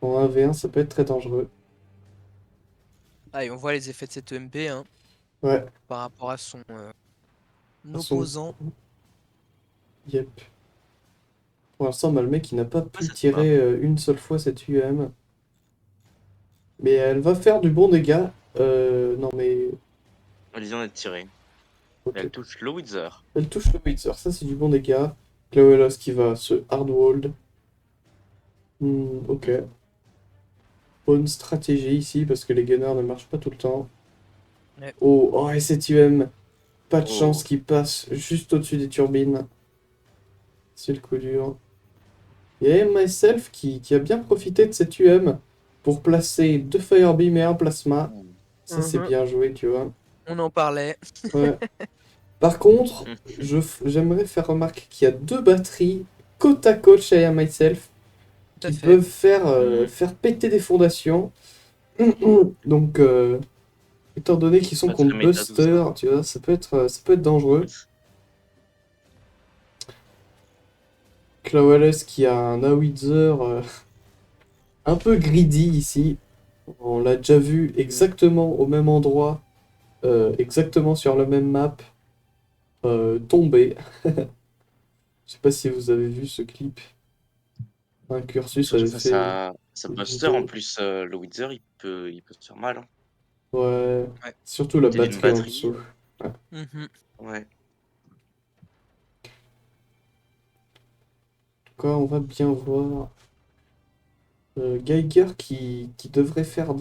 en 1v1, ça peut être très dangereux. Ah, et on voit les effets de cette EMP hein, Ouais, par rapport à son son... opposant. Yep. Pour l'instant, Malmec, qui n'a pas Pourquoi pu ça te va? tirer une seule fois cette UM. Mais elle va faire du bon dégât. Non, mais... Allez, on est tiré. Ok. Elle touche le Wither. Elle touche le Wither, ça c'est du bon dégât. Clauelos qui va se hardwall. Ok. Bonne stratégie ici parce que les gunners ne marchent pas tout le temps. Ouais. Oh, et cette UM, pas de chance Oh. qui passe juste au-dessus des turbines. C'est le coup dur. Et Myself qui a bien profité de cette UM pour placer 2 Firebeam et un Plasma. Ça c'est Mhm. bien joué, tu vois. On en parlait. Ouais. Par contre, Hmm. j'aimerais faire remarquer qu'il y a 2 batteries côte à côte chez Myself Tout à qui fait. peuvent faire, Hmm. faire péter des fondations. Donc, étant donné qu'ils sont Pas très contre méta tout ça. Buster, tu vois, ça peut être dangereux. Clawless qui a un Howitzer un peu greedy ici. On l'a déjà vu Hmm. exactement au même endroit, exactement sur la même map, tomber. Je sais pas si vous avez vu ce clip. Un cursus Surtout avait face fait à une Buster, en vidéo. plus, le Wither, il peut se faire mal. Hein. Ouais, Ouais. surtout la T'es d'une batterie en batterie. dessous. Ouais. Mhm. Ouais. Quoi, on va bien voir. Geiger qui devrait faire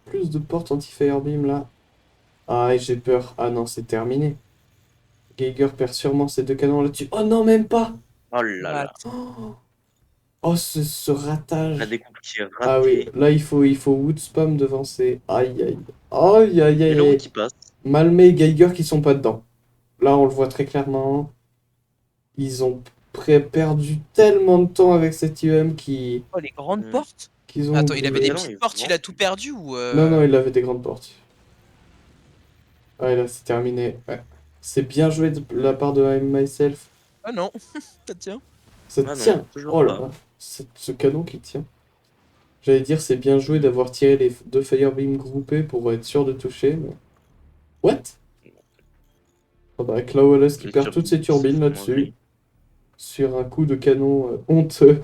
plus de portes anti-firebeam là. Ah, et j'ai peur. Ah non, c'est terminé. Geiger perd sûrement ses 2 canons là-dessus. Oh non, même pas! Oh là là. Rat. Oh, ce La ratage. découpe qui est Ah oui, ratée. là il faut wood spam devancer. Aïe aïe. Aïe aïe Et aïe le route aïe. qui passe. Malmé et Geiger qui sont pas dedans. Là, on le voit très clairement. Ils ont perdu tellement de temps avec cette IEM Oh, les grandes Hmm. portes? qu'ils ont Attends, il avait Le des oublié. canon petites est portes, il a tout vendu. perdu ou Non, non, il avait des grandes portes. Ouais, là, c'est terminé. Ouais. C'est bien joué de la part de I'm Myself. Ah non, ça tient. Ça Ah non, tient. toujours Oh là pas. là. Ce canon qui tient. J'allais dire, c'est bien joué d'avoir tiré les 2 Firebeam groupés pour être sûr de toucher, mais... What? Ah bah, Clawless qui Les perd toutes ses turbines qui se turbines font là-dessus. manger. Sur un coup de canon honteux.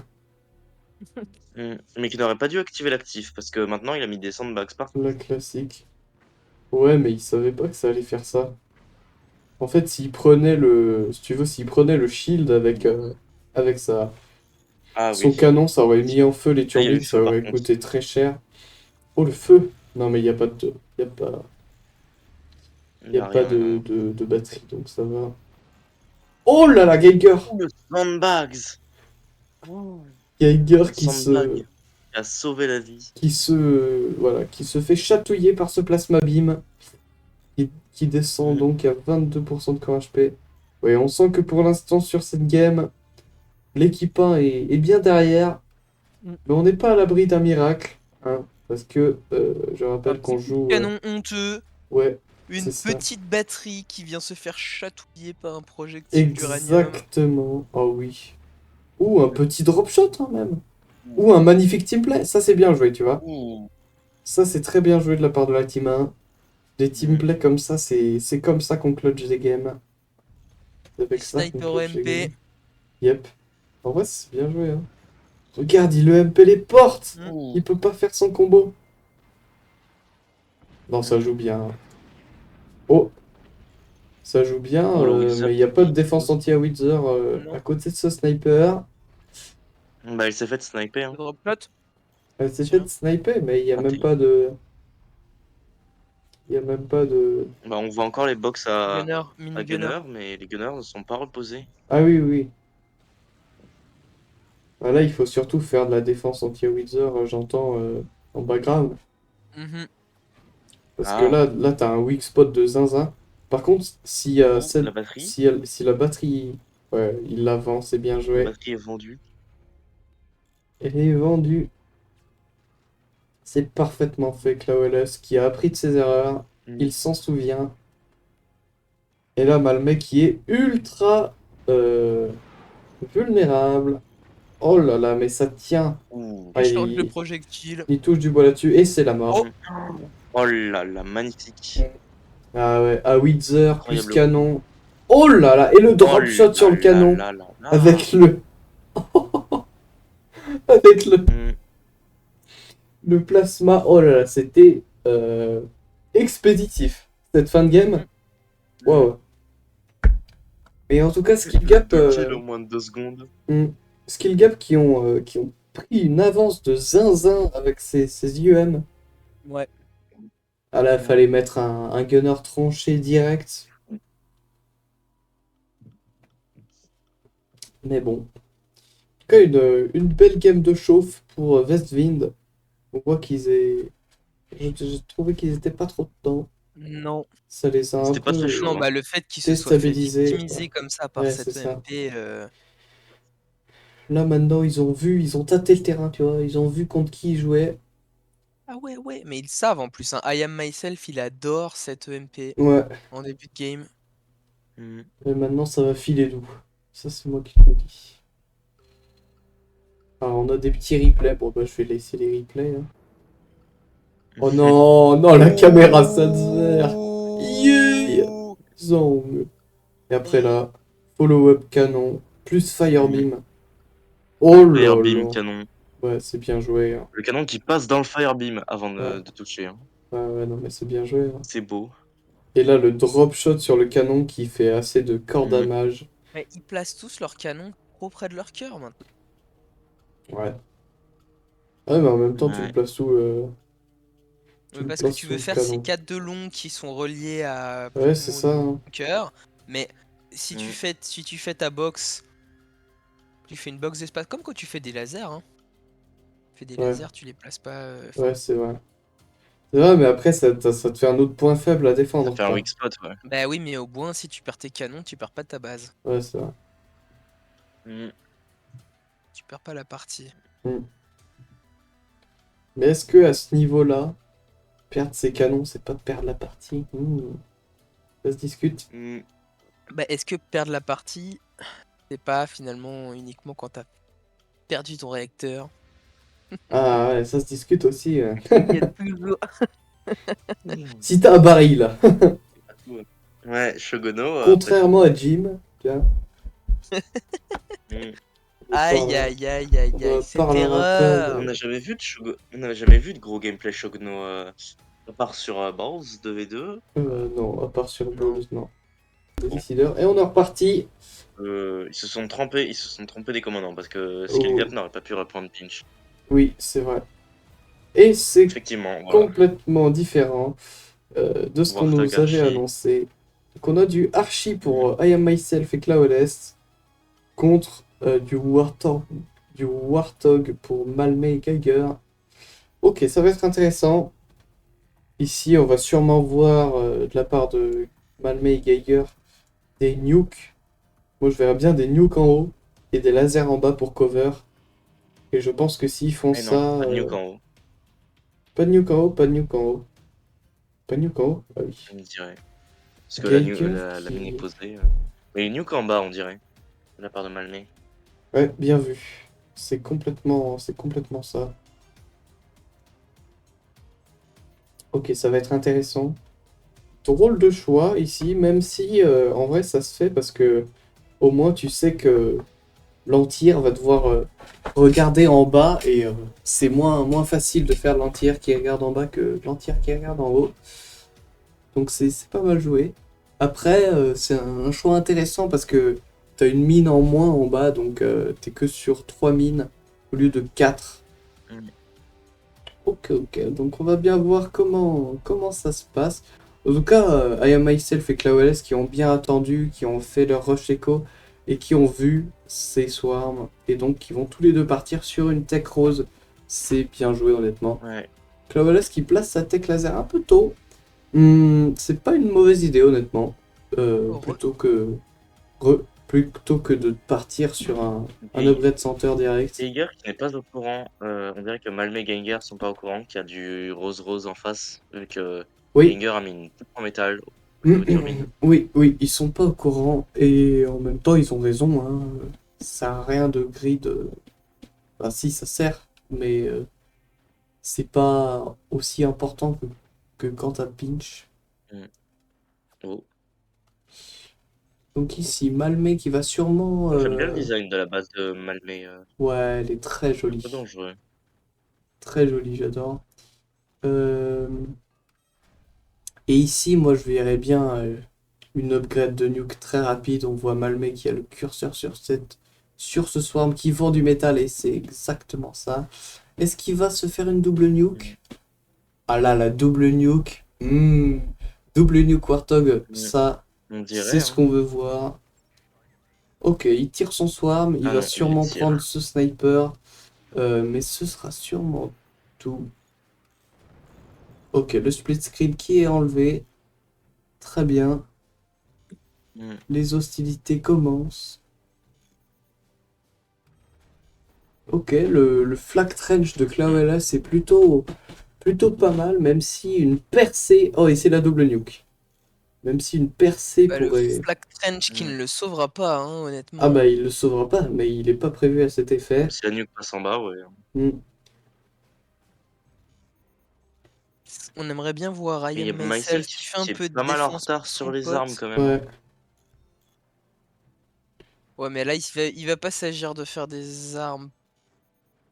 Mais qui n'aurait pas dû activer l'actif, parce que maintenant il a mis des sandbags partout. La classique. Ouais, mais il savait pas que ça allait faire ça. En fait, s'il prenait le... Si tu veux, s'il prenait le shield avec sa... Ah Son oui. canon, ça aurait mis en feu les Ah, il y a le turbines, ça feu, par aurait contre. coûté très cher. Oh, le feu! Non, mais il n'y a pas de... Il Y n'y a a pas rien. de batterie, donc ça va. Oh là là, Geiger! Oh, le sandbags! Oh, Geiger un sandbag qui a sauvé la vie. voilà, qui se fait chatouiller par ce plasma beam, qui descend Mm. donc à 22% de corps HP. Ouais, on sent que pour l'instant, sur cette game, l'équipe 1 est bien derrière, Mm. mais on n'est pas à l'abri d'un miracle, hein, parce que je Un rappelle qu'on petit joue... canon honteux, ouais, une c'est ça. petite batterie qui vient se faire chatouiller par un projectile d'uranium. Exactement. Oh oui. Ou un petit drop shot, hein, même. Ou un magnifique teamplay. Ça, c'est bien joué, tu vois. Ouh. Ça, c'est très bien joué de la part de la team 1. Des teamplays comme ça, c'est comme ça qu'on clutch des games. C'est avec ça qu'on Sniper clutch des MP. games. Yep. En vrai, c'est bien joué, hein. Regarde, il MP les portes. Ouh. Il peut pas faire son combo. Non, ça joue bien. Oh, ça joue bien, Oh, le Wizard mais il n'y a pas de qui défense explose. anti-Wither Non. à côté de ce sniper. Bah, il s'est fait sniper. Hein. Drop shot. Elle s'est Tiens. fait sniper, mais il n'y a même Raté. pas de... Il n'y a même pas de... Bah, on voit encore les box Gunner, à mini gunner. Gunner, mais les Gunners ne sont pas reposés. Ah oui, oui. Ah, là, il faut surtout faire de la défense anti-Wither, j'entends, en background. Mhm. Parce que Ah, là t'as un weak spot de zinzin. Par contre, oh, la batterie. si la batterie... Ouais, il l'avance, c'est bien La joué. batterie est vendue. Elle est vendue. C'est parfaitement fait, Clawless, qui a appris de ses erreurs. Il s'en souvient. Et là, bah, le mec qui est ultra euh, vulnérable. Oh là là, mais ça tient. Ouh. Ah, Échange de projectiles. il touche du bois là-dessus et c'est la mort. Oh, Oh là là, magnifique. Ah ouais, à Wither plus Incroyable. canon. Oh là là, et le Oh drop shot sur le là là canon là là là. avec le avec Mm. le plasma. Oh là là, c'était expéditif cette fin de game. Waouh. Et en tout cas, Skill Gap, 2 kills en moins de 2 secondes. Skill Gap qui ont pris une avance de zinzin avec ces IEM. ouais. Ah là, fallait mettre un gunner tranché direct. Mais bon. En tout cas, une belle game de chauffe pour Westwind. On voit j'ai trouvé qu'ils étaient pas trop dedans. Non. Ça les a un C'était pas très peu chaud. Non, Hein. bah le fait qu'il se soit fait déstabilisés. victimiser comme ça par Ouais, c'est cette ça. EMP. Là, maintenant, ils ont tâté le terrain, tu vois. Ils ont vu contre qui ils jouaient. Ah ouais, ouais, mais ils savent en plus. Hein. I Am Myself, il adore cette EMP Ouais. en début de game. Mm. Et maintenant, ça va filer doux. Ça, c'est moi qui te le dis. Alors, on a des petits replays. Bon, bah, je vais laisser les replays, hein. Oh non, non, la caméra, ça se vert. Yeah. Ouh. Zong. Et après là, follow-up canon, plus Firebeam. Oh là Firebeam là. canon. Ouais, c'est bien joué, hein. Le canon qui passe dans le Firebeam avant Ouais. de toucher. Hein. Ouais, non, mais c'est bien joué, hein. C'est beau. Et là, le drop shot sur le canon qui fait assez de core damage. Mais ils placent tous leurs canons trop près de leur cœur maintenant. Ouais. Ouais, mais en même temps, tu le Ouais. places où tu le Parce que places tu sous veux le faire ces canon. 4 de long qui sont reliés à plus Ouais, ou c'est moins au ça, niveau hein. du cœur. Mais si tu fais ta box, tu fais une box d'espace, comme quand tu fais des lasers. Hein. Tu fais des Ouais. lasers, tu les places pas. Ouais, c'est vrai. C'est vrai, mais après, ça te fait un autre point faible à défendre. Ça fait un quoi. weak spot, ouais. Bah oui, mais au moins, si tu perds tes canons, tu perds pas ta base. Ouais, c'est vrai. Mm. Tu perds pas la partie. Mais est-ce que à ce niveau-là, perdre ses canons, c'est pas perdre la partie? Ça se discute. Mm. Bah est-ce que perdre la partie, c'est pas finalement uniquement quand t'as perdu ton réacteur? Ah ouais, ça se discute aussi. Il y a toujours... Si t'as un baril, Ouais, Shogono. contrairement à Jim, tu vois, Mm. Aïe aïe aïe aïe on aïe, cette parlera pas erreur! On n'a jamais vu de on n'avait jamais vu de gros gameplay Shogono à part sur Balls 2v2. Non, à part sur Non. Balls, non. des décideurs. Et on est reparti. Ils se sont trompés des commandants parce que Oh, Skillgap n'aurait pas pu reprendre Pinch. oui, c'est vrai. Et c'est Effectivement, voilà. complètement différent de ce qu'on Warthog nous avait Archie. annoncé. Donc on a du Archie pour I Am Myself et Cloudless contre du Warthog pour Malmé et Geiger. Ok, ça va être intéressant. Ici, on va sûrement voir de la part de Malmé et Geiger des nukes. Moi, je verrais bien des nukes en haut et des lasers en bas pour cover. Et je pense que s'ils font Mais non, ça... pas de nuke en haut, pas de nuke en haut, pas de nuke en haut. Pas de nuke en haut? Ah oui. je me dirais. Parce que Geiger la mine est qui... posée. Mais nuke en bas, on dirait. De la part de Malmé. Ouais, bien vu. C'est complètement ça. Ok, ça va être intéressant. Drôle de choix ici, même si en vrai ça se fait parce que au moins tu sais que l'entière va devoir regarder en bas et c'est moins facile de faire l'entière qui regarde en bas que l'entière qui regarde en haut. Donc c'est pas mal joué. Après, c'est un choix intéressant parce que t'as une mine en moins en bas, donc t'es que sur 3 mines au lieu de 4. Mm. Ok, donc on va bien voir comment ça se passe. En tout cas, I Am Myself et Clawless qui ont bien attendu, qui ont fait leur rush echo et qui ont vu ces swarms et donc qui vont tous les deux partir sur une tech rose. C'est bien joué honnêtement. Ouais. Clawless qui place sa tech laser un peu tôt. C'est pas une mauvaise idée honnêtement. Heureux. Plutôt que de partir sur un Et upgrade center direct. Geiger qui n'est pas au courant. On dirait que Malmé et Gengar sont pas au courant qu'il y a du rose-rose en face. Vu que Oui, Gengar a mis une poutre en métal au niveau de turbine. oui, ils sont pas au courant et en même temps ils ont raison, hein. Ça sert à rien de grid. Enfin, si, ça sert, mais c'est pas aussi important que quand t'as pinch. Oh. Donc ici, Malmé qui va sûrement. Moi, j'aime bien le design de la base de Malmé. Ouais, elle est très Un peu jolie. dangereux. Très jolie, j'adore. Euh, Et ici, moi, je verrais bien une upgrade de nuke très rapide. On voit Malmé qui a le curseur sur ce swarm qui vend du métal et c'est exactement ça. Est-ce qu'il va se faire une double nuke? Ah là, la double nuke. Double nuke Warthog, Mm. ça, On dirait, c'est ce hein. qu'on veut voir. Ok, il tire son swarm, il Ah va non, il sûrement prendre tire. ce sniper, mais ce sera sûrement tout. Ok, le split screen qui est enlevé. Très bien. Mm. Les hostilités commencent. Ok, le flak trench de Clawella, c'est plutôt pas mal, même si une percée... Oh, et c'est la double nuke. Même si une percée Bah, le pourrait... Flak Trench qui Mm. ne le sauvera pas, hein, Ah honnêtement. bah, il le sauvera pas, mais il est pas prévu à cet effet. Si la nuque passe en bas, ouais. Hmm, On aimerait bien voir I Mais il y Am a Myself Myself qui fait un qui est peu de pas mal en défense retard pour sur son les armes pote. quand même, hein. ouais. Ouais, mais là, il va pas s'agir de faire des armes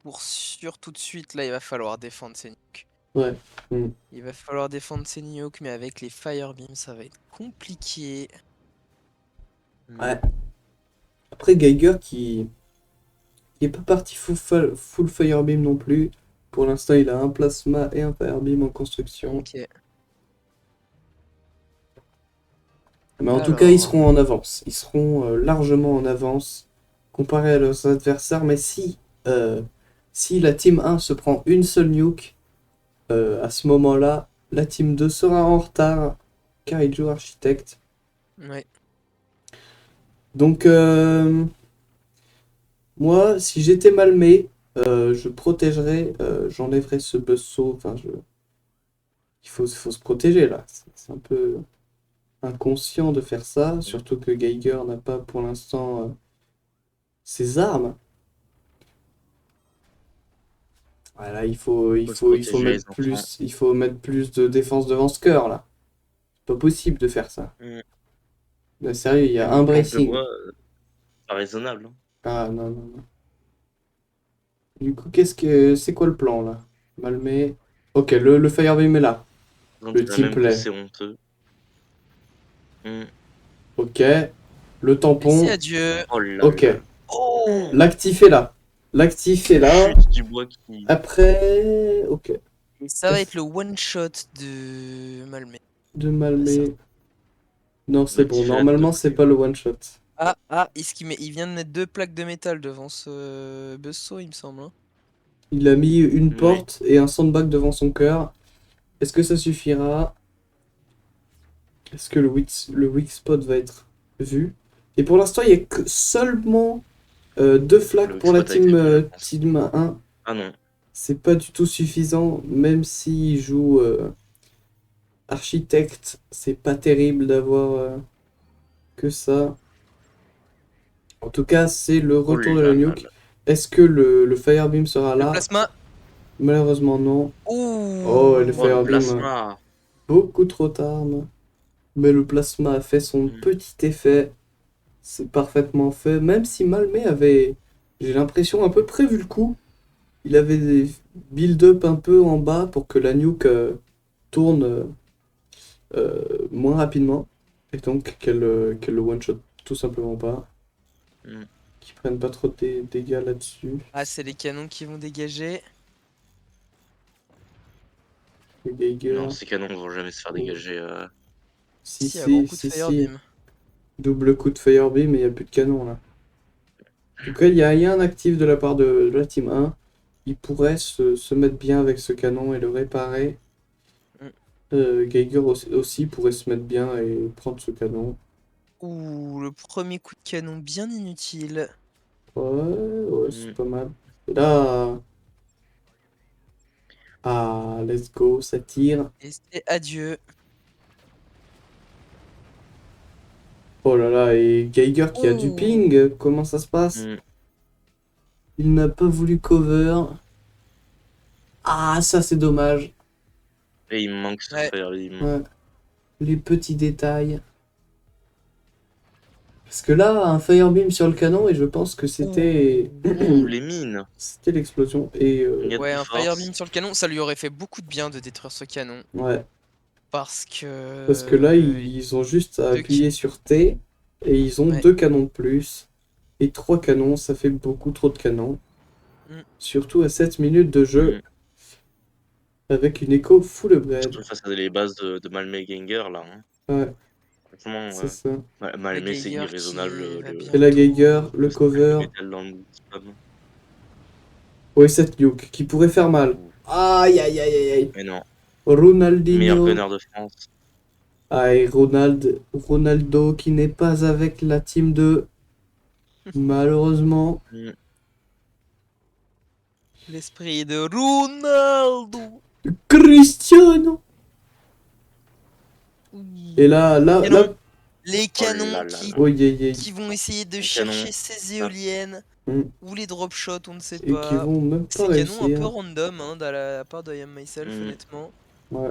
pour sûr tout de suite. Là, il va falloir défendre ses nukes. Ouais. Hmm. Il va falloir défendre ses nukes, mais avec les Firebeams, ça va être compliqué. Ouais. Après, Geiger qui est pas parti full Firebeam non plus. Pour l'instant, il a un plasma et un Firebeam en construction. Ok. Mais en tout cas, ils Alors, seront en avance. Ils seront largement en avance comparé à leurs adversaires. Mais si la team 1 se prend une seule nuke, à ce moment-là, la team 2 sera en retard car il joue architecte. ouais. Donc, moi, si j'étais Malmé, je protégerais, j'enlèverais ce buzzsaw. Enfin, faut se protéger là. C'est un peu inconscient de faire ça, surtout que Geiger n'a pas pour l'instant ses armes. Voilà, Faut se protéger les enfants. il faut mettre plus de défense devant ce cœur là. C'est pas possible de faire ça. Mm. Là, sérieux, il y a Même une un planche de bracing. bois, pas raisonnable, hein. Ah non, non, non. Du coup, c'est quoi le plan là? Malmé. Ok, le Firebeam est là. On Le dirait team même que play. c'est honteux. Mm. Ok. Le Merci, tampon. adieu. Oh là Ok. là. Oh L'actif est là. L'actif est là. Chute du bois qui. Après. Ok. Et ça va être le one shot de Malmé. De Malmé. Non, c'est bon. L'actif est là de Normalement, c'est plus. pas le one shot. Il vient de mettre 2 plaques de métal devant ce Buzzsaw, il me semble. Hein. Il a mis une Oui. porte et un sandbag devant son cœur. Est-ce que ça suffira? Est-ce que le weak spot va être vu? Et pour l'instant, il n'y a que seulement 2 flags Le weak pour la spot a été vu, je pense. team 1. Ah non. C'est pas du tout suffisant, même s'il joue architecte, c'est pas terrible d'avoir que ça. En tout cas, c'est le Oh retour de là la là nuke. là. Est-ce que le Firebeam sera Le là? plasma. Malheureusement non. Ouh. Oh, et le Oh, le Firebeam, plasma. beaucoup trop tard. Mais le plasma a fait son Mm. petit effet. C'est parfaitement fait. Même si Malmé avait, j'ai l'impression, un peu prévu le coup. Il avait des build-up un peu en bas pour que la nuke tourne moins rapidement. Et donc qu'elle le one-shot tout simplement pas. Mm. Qu'ils prennent pas trop de dégâts là-dessus. Ah, c'est les canons qui vont dégager. Les Geiger. Non, ces canons vont jamais se faire dégager. Si, Si, un gros si, coup de si, si. Firebeam. Double coup de Firebeam et il n'y a plus de canon là. En tout cas, il y a un actif de la part de la team 1. Il pourrait se mettre bien avec ce canon et le réparer. Geiger aussi pourrait se mettre bien et prendre ce canon. Ouh, le premier coup de canon bien inutile. Ouais, c'est Mm. pas mal. Et là, let's go, ça tire. Et c'est adieu. Oh là là, et Geiger qui a du Ouh. ping, comment ça se passe? Mm. Il n'a pas voulu cover. Ah, ça c'est dommage. Et il me manque ce Ouais. Firebeam. Ouais. Les petits détails. Parce que là, un Firebeam sur le canon, et je pense que c'était Ouh, les mines. c'était l'explosion. Et Il y a Ouais, de un force. Firebeam sur le canon, ça lui aurait fait beaucoup de bien de détruire ce canon. ouais. Parce que... Parce que là, ils ont juste à deux appuyer sur T, et ils ont Ouais. 2 canons de plus. Et 3 canons, ça fait beaucoup trop de canons. Mm. Surtout à 7 minutes de jeu, avec une écho full upgrade. Surtout face à les bases de Malmé Gengar là. Hein. Ouais, Franchement, c'est ça. Malmé c'est Geiger irraisonnable. qui va Et la bientôt- Geiger, le le cover. métal dans le spam. Ouais, cette nuke qui pourrait faire mal. Ouh. Aïe, aïe, aïe, aïe, aïe. Mais non. Ronaldinho. Meilleur gunner de France. Ah, et Ronaldo qui n'est pas avec la team 2. Malheureusement. Mm. L'esprit de Ronaldo. Cristiano. Oui. Et là, Canon. Les canons là là qui, là. oui, qui vont essayer de Les chercher canons. ces éoliennes. Mm. Ou les drop shots, on ne sait Et qui pas. vont même Ces pas canons un peu réussir. random hein, de la part de I Am Myself, Mm. honnêtement. Ouais.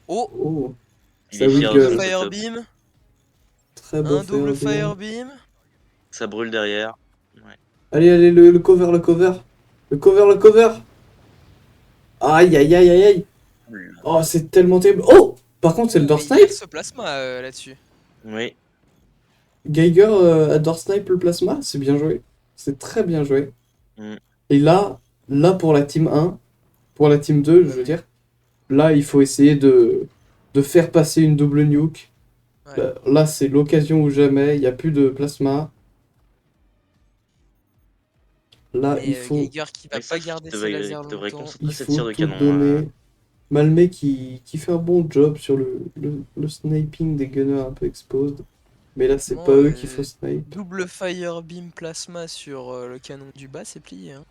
Oh, Oh, Il ça est fier de wiggle. son double setup. Firebeam. Très beau Un double Firebeam. Firebeam. Ça brûle derrière. Ouais. Allez, allez, le cover, le cover. Le cover, le cover. Aïe, aïe, aïe, aïe, aïe. Oula. Oh, c'est tellement terrible. Oh, par contre, c'est le door Il snipe. garde ce plasma là-dessus. Oui. Geiger adore snipe le plasma. C'est bien joué. C'est très bien joué. Mm. Et là, pour la team 1, pour la team 2, je veux dire, là, il faut essayer de faire passer une double nuke. Ouais. Là, c'est l'occasion ou jamais. Il n'y a plus de plasma. Là, Mais il faut, Geiger qui va Mais pas ça, garder tu ses lasers devrais longtemps. concentrer il ces faut tirs de tout canon. donner. Malmé qui fait un bon job sur le sniping des gunners un peu exposed. Mais là, c'est Non, pas eux qu'il faut snipe. Double Firebeam plasma sur le canon du bas, c'est plié. Hein.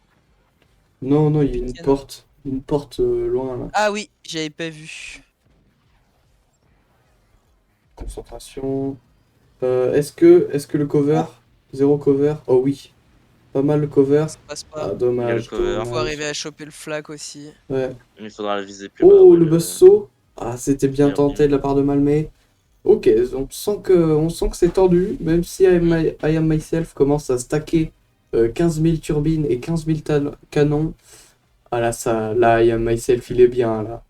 Non, non, il y a une Canon. porte. Une porte loin, là. Ah oui, j'avais pas vu. Concentration. Est-ce que le cover? Zéro cover? Oh oui. Pas mal le cover. Ça passe Ah, pas. dommage, Il y a le cover. Faut dommage. arriver à choper le flag aussi. Ouais. Il faudra le viser plus bas. Oh, ouais, le buzzsaw. Ah, c'était bien Firebeam. tenté de la part de Malmé. Ok, on sent que c'est tendu, même si I Am Myself commence à stacker 15 000 turbines et 15 000 canons. Ah là, I Am Myself, il est bien, là.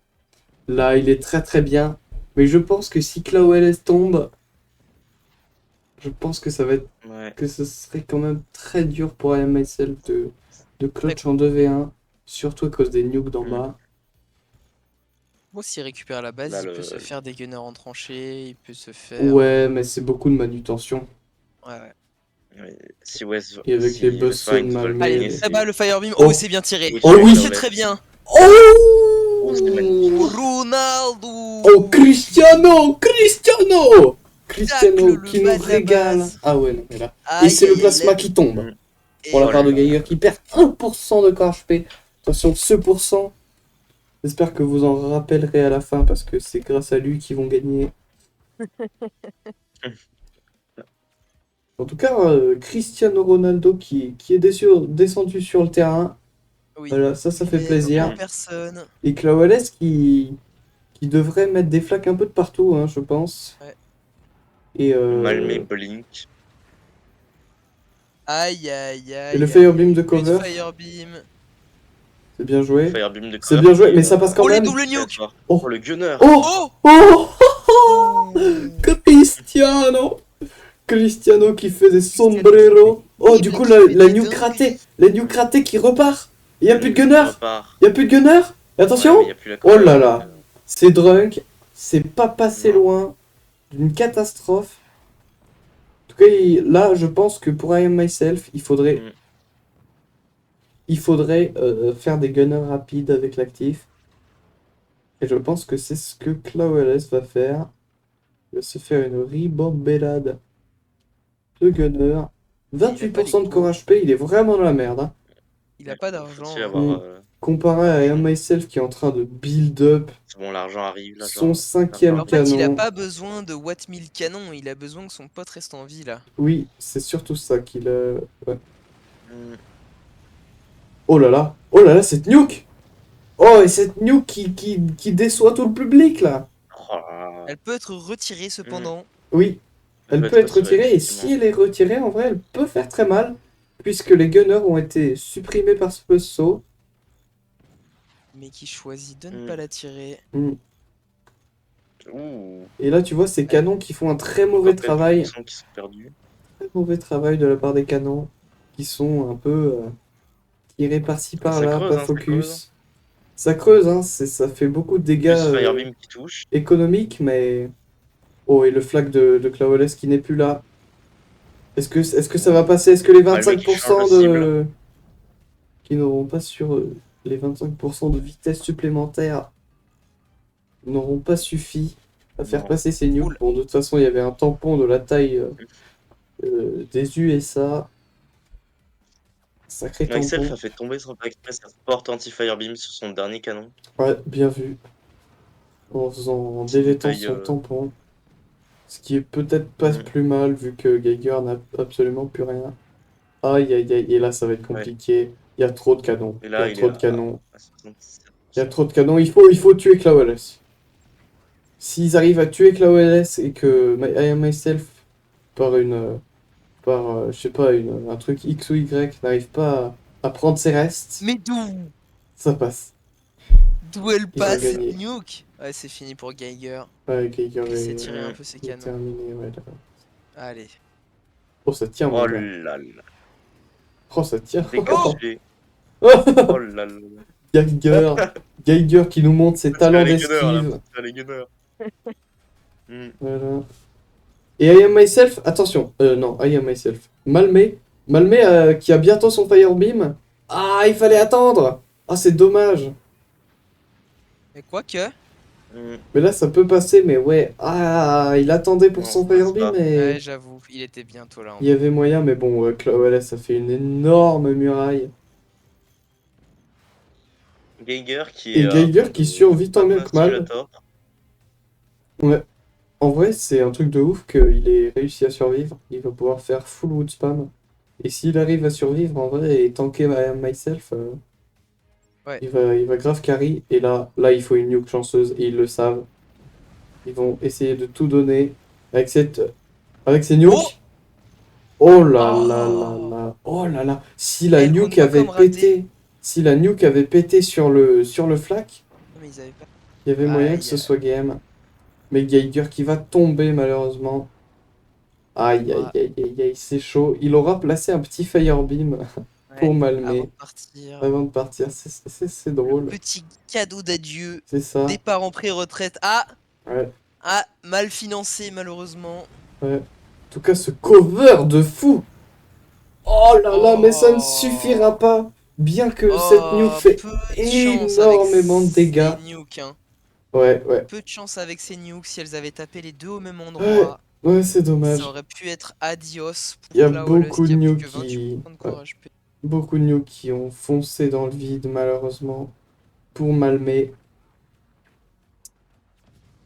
Là, il est très très bien. Mais je pense que si Claw LS tombe, Je pense que ça va être Ouais. que ce serait quand même très dur pour I Am Myself de clutch en 2v1, surtout à cause des nukes d'en Mm. bas. Bon, s'il récupère la base, Là, il peut le- se faire des gunners en tranchée, il peut se faire. Ouais, mais c'est beaucoup de manutention. Ouais. ouais, si West, Et avec les si Buzzsaws Westfind mal veulent Mais- Allez, gagner, mais- très bas c'est le Firebeam. Oh. Oh, c'est bien tiré. Oui, Oh tuer oui. C'est Flawless. très bien. Oh, c'est magnifique. Ronaldo. Oh, Cristiano! Cristiano! Cristiano Tacle le qui bas nous de la régale. base. Ah ouais, non, mais là. Et Aïe, c'est le aïe, plasma aïe, qui tombe. Mm. Pour la Oh part de là Geiger qui perd 1% de corps HP. Attention, ce pourcent. J'espère que vous en rappellerez à la fin parce que c'est grâce à lui qu'ils vont gagner. En tout cas, Cristiano Ronaldo qui est descendu sur le terrain. Oui. Voilà, ça fait Mais plaisir. en personne. Et Clawales qui devrait mettre des flaques un peu de partout, hein, je pense. Ouais. Et, Malmé Blink. Aïe, aïe, aïe. et le aïe, Firebeam aïe. de Plus cover, Firebeam. c'est bien joué. Firebeam de C'est cover bien joué, qui, mais ça passe quand Oh, les même. doubles très nuke. fort. Oh. Oh, le gunner. Oh! Oh. Oh! Cristiano! Cristiano qui fait des sombreros. Oh, Oui, du mais coup, qui la fait des nuke dingueries. ratée. La nuke ratée qui repart. Il n'y a plus de Le gunner. repart. Il n'y a plus de gunner. Et Ouais, attention. mais il y a plus la Oh cover. là là. C'est drunk. C'est pas passé Non. loin d'une catastrophe. En tout cas, là, je pense que pour I Am Myself, il faudrait, Mm. faire des gunners rapides avec l'actif. Et je pense que c'est ce que Clawless va faire. Il va se faire une ribambellade de gunner. 28% de core HP, il est vraiment dans la merde, hein. Il a pas Faut d'argent. aussi Hein. avoir, Comparé à I Am Myself qui est en train de build up c'est bon, l'argent arrive. son l'argent 5e En fait, il a canon. pas besoin de Watt 1000 canon, il a besoin que son pote reste en vie là. Oui, c'est surtout ça qu'il a. Ouais. Mm. Oh là là, cette nuke! Oh, et cette nuke qui déçoit tout le public là! Oh là là. Elle peut être retirée cependant. Oui, elle peut être retirée, et si elle est retirée, en vrai, elle peut faire très mal, puisque les gunners ont été supprimés par ce saut. Mais qui choisit de ne Mm. pas la tirer. Ouh. Et là, tu vois, ces canons qui font un très mauvais Encore travail. quelques qui sont perdus. Très mauvais travail de la part des canons, qui sont un peu tirés par-ci par-là, creuse, pas hein, ça focus. creuse. Ça creuse, hein, ça fait beaucoup de dégâts Plus Firebeam qui touche. économiques, mais... Oh, et le flag de Clawless qui n'est plus là. Est-ce que ça va passer? Est-ce que les Ah, le mec, il 25% change de de... qui n'auront pas sur les 25% de vitesse supplémentaire n'auront pas suffi à faire Non. passer ces nukes? Oula. Bon, de toute façon, il y avait un tampon de la taille des USA. Sacré Myself tampon. a fait tomber son express sa porte anti-Firebeam sur son dernier canon. Ouais, bien vu. En délétant bouteille, son tampon. Ce qui est peut-être pas Mm. plus mal vu que Geiger n'a absolument plus rien. Aïe aïe aïe, et là ça va être compliqué. Il y a trop de canons. Et Il y là, a il trop est de canons. à 77%. Il y a trop de canons. Il faut tuer Clawless. S'ils arrivent à tuer Clawless et que I Am Myself par je sais pas, un truc X ou Y n'arrive pas à prendre ses restes, Mais d'où ça passe. elle Ils ont passe gagné. cette nuke? Ouais, c'est fini pour Geiger. Ouais, Geiger Il s'est est, tiré un peu ses est canons. terminé. Ouais, là. Allez. Oh, ça tient, mon Oh gars. là là. Oh, ça tient. Ricochet. Oh, Oh là là. Geiger qui nous montre ses talents Les gunners, là. d'esquive. Les gunners. Mm. Voilà. Et I Am Myself, attention, non, I Am Myself. Malmé qui a bientôt son Firebeam. Ah, il fallait attendre. Ah, c'est dommage. Mais quoique. Mm. Mais là, ça peut passer, mais ouais. Ah, il attendait pour Non, son ça passe Firebeam, pas. mais Ouais, j'avoue, il était bientôt là. il y avait moyen, mais bon, Clawless, ça fait une énorme muraille. Geiger qui Et est. Geiger qui survit tant bien que mal. Simulator. Ouais. En vrai, c'est un truc de ouf qu'il ait réussi à survivre. Il va pouvoir faire full wood spam. Et s'il arrive à survivre, en vrai, et tanker I Am Myself, Ouais. il va grave carry. Et là, il faut une nuke chanceuse, et ils le savent. Ils vont essayer de tout donner avec ces nukes. Oh là là là là. Oh là là. Si la Elle nuke compte pas avait comme raté. pété, si la nuke avait pété sur le flak, Mais ils avaient pas. il y avait moyen Aïe, que ce aïe. soit game. Mais Geiger qui va tomber malheureusement. Aïe, aïe, aïe, aïe, aïe, c'est chaud. Il aura placé un petit Firebeam pour Ouais, avant Malmé de partir. avant de partir. C'est drôle. Petit cadeau d'adieu. C'est ça. Départ en pré-retraite. Ah! Ouais, Ah! Mal financé, malheureusement. ouais. En tout cas, ce cover de fou. Oh là là, mais ça ne suffira Oh. pas. Bien que cette nuke Oh, fait peu de chance avec énormément de dégâts. ces nukes, hein. Ouais, ouais. Peu de chance avec ces nukes. Si elles avaient tapé les deux au même Ouais, endroit, ouais, c'est ça dommage. aurait pu être adios Il y pour a Clawless beaucoup de qui a plus nukes que qui... 28% de ouais, courage. beaucoup de nukes qui ont foncé dans le vide, malheureusement, pour Malmé.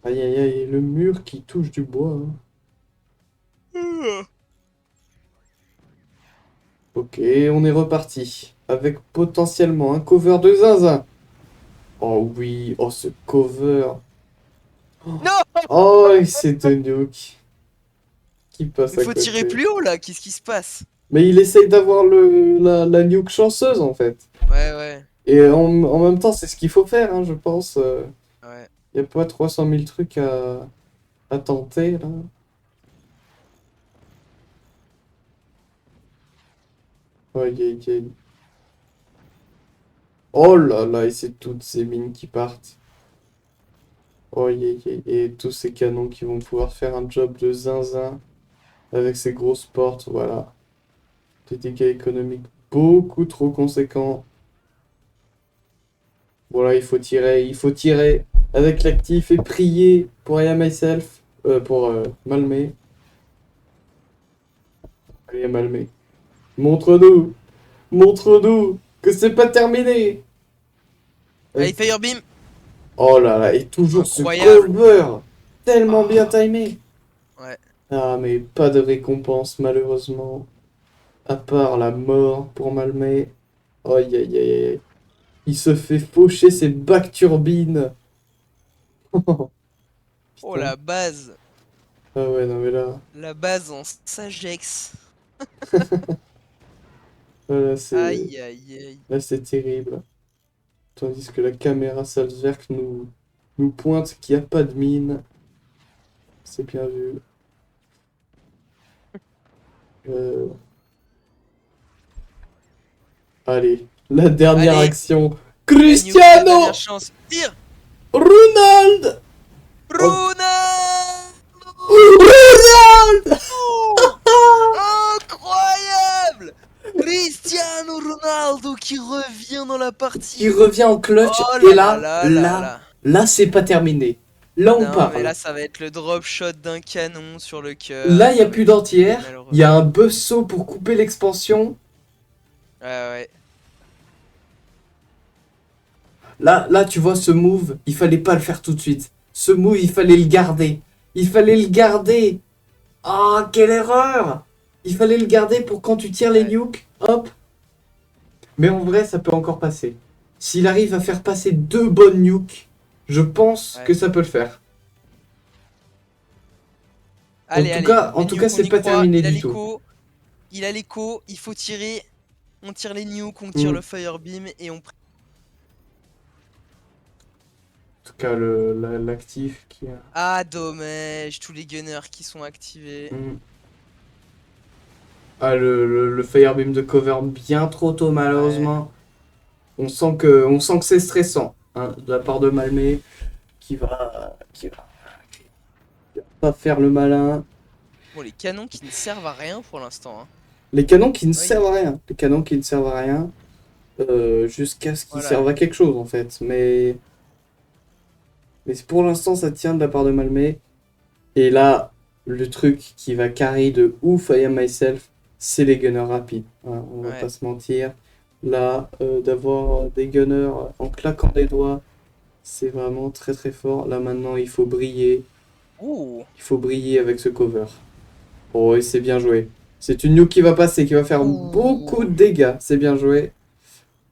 Aïe, aïe, aïe, le mur qui touche du bois. Hein. Ok, on est reparti. Avec potentiellement un cover de zinzin. Oh oui, oh ce cover. Non! Oh, et c'est de nuke qui passe Il à faut tirer côté. plus haut là, qu'est-ce qui se passe? Mais il essaye d'avoir la nuke chanceuse en fait. Ouais, ouais, Et en même temps, c'est ce qu'il faut faire, hein, je pense. ouais. Il n'y a pas 300 000 trucs à tenter là. Aïe, aïe, aïe. Oh là là, et c'est toutes ces mines qui partent. Oh, aïe, aïe, aïe. Et tous ces canons qui vont pouvoir faire un job de zinzin avec ces grosses portes, voilà. Des dégâts économiques beaucoup trop conséquents. Voilà, il faut tirer avec l'actif et prier pour I Am Myself, pour Malmé. Allez, Malmé. Montre-nous, montre-nous que c'est pas terminé. Allez, Firebeam! Oh là là, et toujours ce Incroyable! cover tellement bien Ah, timé. ouais. Ah, mais pas de récompense, malheureusement. À part la mort pour Malmé. Aïe, aïe, aïe, aïe. Il se fait faucher ses bacs turbines. Oh, Putain. la base! Ah ouais, non mais là, La base en Sagex. là Aïe, aïe, aïe. c'est terrible. Tandis que la caméra Salzwerk nous pointe qu'il n'y a pas de mine. C'est bien vu. Euh, Allez, la dernière Allez, action. la nuke, la Cristiano dernière chance. Tire! Ronaldo. Oh, Ronaldo! Ronaldo. Incroyable! Cristiano Ronaldo qui revient dans la partie. Il revient en clutch Oh et là là là là là. là c'est pas terminé. Là on Non, mais parle. là, ça va être le drop shot d'un canon sur le cœur. Là il n'y Ça a va plus être d'entière. malheureux. Il y a un buzzsaw pour couper l'expansion. Ouais, ouais. Là, tu vois, ce move, il fallait pas le faire tout de suite. Ce move, il fallait le garder. Il fallait le garder. Ah, quelle erreur! Il fallait le garder pour quand tu tires les Ouais. nukes. Hop. Mais en vrai, ça peut encore passer. S'il arrive à faire passer 2 bonnes nukes, je pense Ouais. que ça peut le faire. Allez, allez. En Les tout nukes, cas, on c'est y pas croit. terminé Il a du tout. l'écho. Il a l'écho. Il faut tirer. On tire les nukes, on tire Mm. le firebeam et on. En tout cas, l'actif qui a. Ah, dommage. Tous les gunners qui sont activés. Mm. Ah, le Firebeam de cover bien trop tôt, malheureusement. On sent que c'est stressant, hein, de la part de Malmé, qui va pas faire le malin. Bon, les canons qui ne servent à rien pour l'instant. Hein. Les canons qui ne Oui. servent à rien. Les canons qui ne servent à rien. Jusqu'à ce qu'ils Voilà. servent à quelque chose, en fait. Mais pour l'instant, ça tient de la part de Malmé. Et là, le truc qui va carry de ouf I Am Myself, c'est les gunners rapides. Hein, on va Ouais. pas se mentir. Là, d'avoir des gunners en claquant des doigts, c'est vraiment très très fort. Là maintenant, il faut briller. Ouh. Il faut briller avec ce cover. Oh, et c'est bien joué. C'est une nuke qui va passer, qui va faire Ouh. beaucoup de dégâts. C'est bien joué.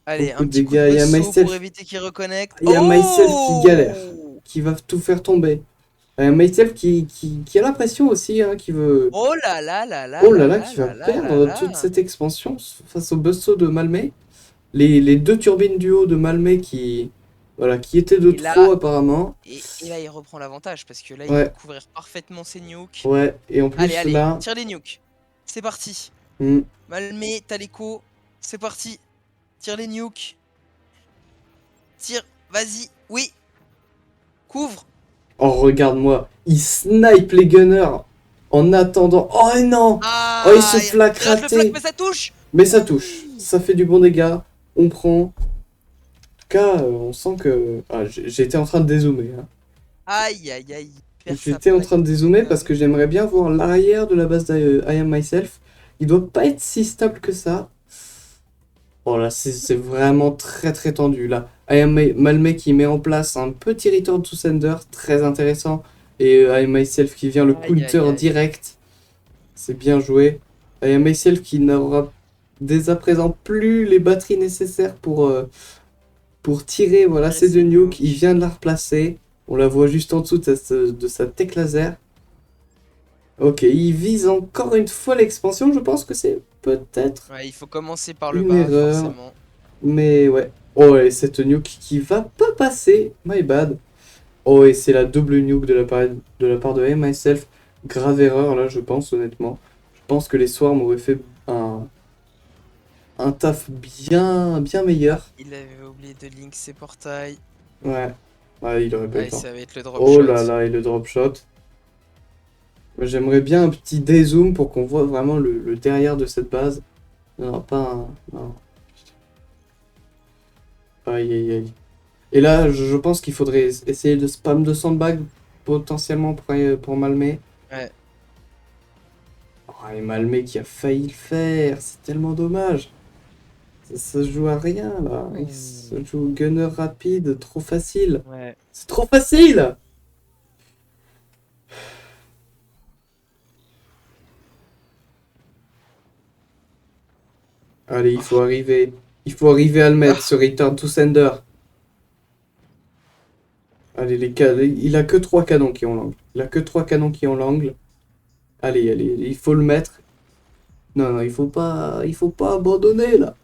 Allez, Beaucoup un de petit coup dégâts. de Il y a buzzsaw Myself. pour éviter qu'il reconnecte. Il y a Myself qui galère. Oh. Qui va tout faire tomber. Myself qui a l'impression aussi, hein, qui veut... Oh là là là là Oh là là là, qui va là là perdre là toute là. cette expansion face au buzzsaw de Malmé. Les deux turbines du haut de Malmé qui Voilà, qui était de Et là- trop apparemment. Et là, il reprend l'avantage parce que là, il Ouais. peut couvrir parfaitement ses nukes. Ouais, et en plus Allez, là... tire les nukes. C'est parti. hmm, Malmé, t'as l'écho. C'est parti. Tire les nukes. Tire. Vas-y. Oui. Couvre. Oh, regarde-moi, il snipe les gunners en attendant. Oh non! Ah, Oh, il se flaque il rate le flac, raté! mais ça touche. Mais ça touche, ça fait du bon dégât, on prend. En tout cas, on sent que... Ah, j'étais en train de dézoomer. Hein. Aïe, aïe, aïe. J'étais en train de dézoomer parce que j'aimerais bien voir l'arrière de la base d'I Am Myself. Il doit pas être si stable que ça. Oh là, c'est vraiment très très tendu là. I Am Malmé qui met en place un petit Return to Sender très intéressant. Et I Am Myself qui vient le Aïe, aïe, counter aïe. direct. C'est bien joué. I Am Myself qui n'aura dès à présent plus les batteries nécessaires pour tirer voilà, Tirer ces deux ses nukes. nukes. Il vient de la replacer. On la voit juste en dessous de sa tech laser. Ok, il vise encore une fois l'expansion. Je pense que c'est peut-être Ouais, il faut commencer par le une bas, erreur. forcément. Mais ouais. Oh, et cette nuke qui va pas passer. My bad. Oh, et c'est la double nuke de la part de I Am Myself. Grave erreur là, je pense, honnêtement. Je pense que les Swarms auraient fait un taf bien meilleur. Il avait oublié de link ses portails. Ouais. Ouais, il aurait pas eu Allez, le temps. ça va être le drop Oh shot. là là, et le drop shot. J'aimerais bien un petit dézoom pour qu'on voit vraiment le derrière de cette base. Non, pas un... Non. Aïe, aïe, aïe. Et là, je pense qu'il faudrait essayer de spam de sandbag potentiellement pour Malmé. Ouais. Oh, et Malmé qui a failli le faire. C'est tellement dommage. Ça se joue à rien, là. Il se joue gunner rapide, trop facile. Ouais. C'est trop facile! Allez, il faut arriver. Il faut arriver à le mettre, ce Return to Sender. Allez, il a que 3 canons qui ont l'angle. Il a que 3 canons qui ont l'angle. Allez, allez, il faut le mettre. Non, non, il faut pas abandonner, là.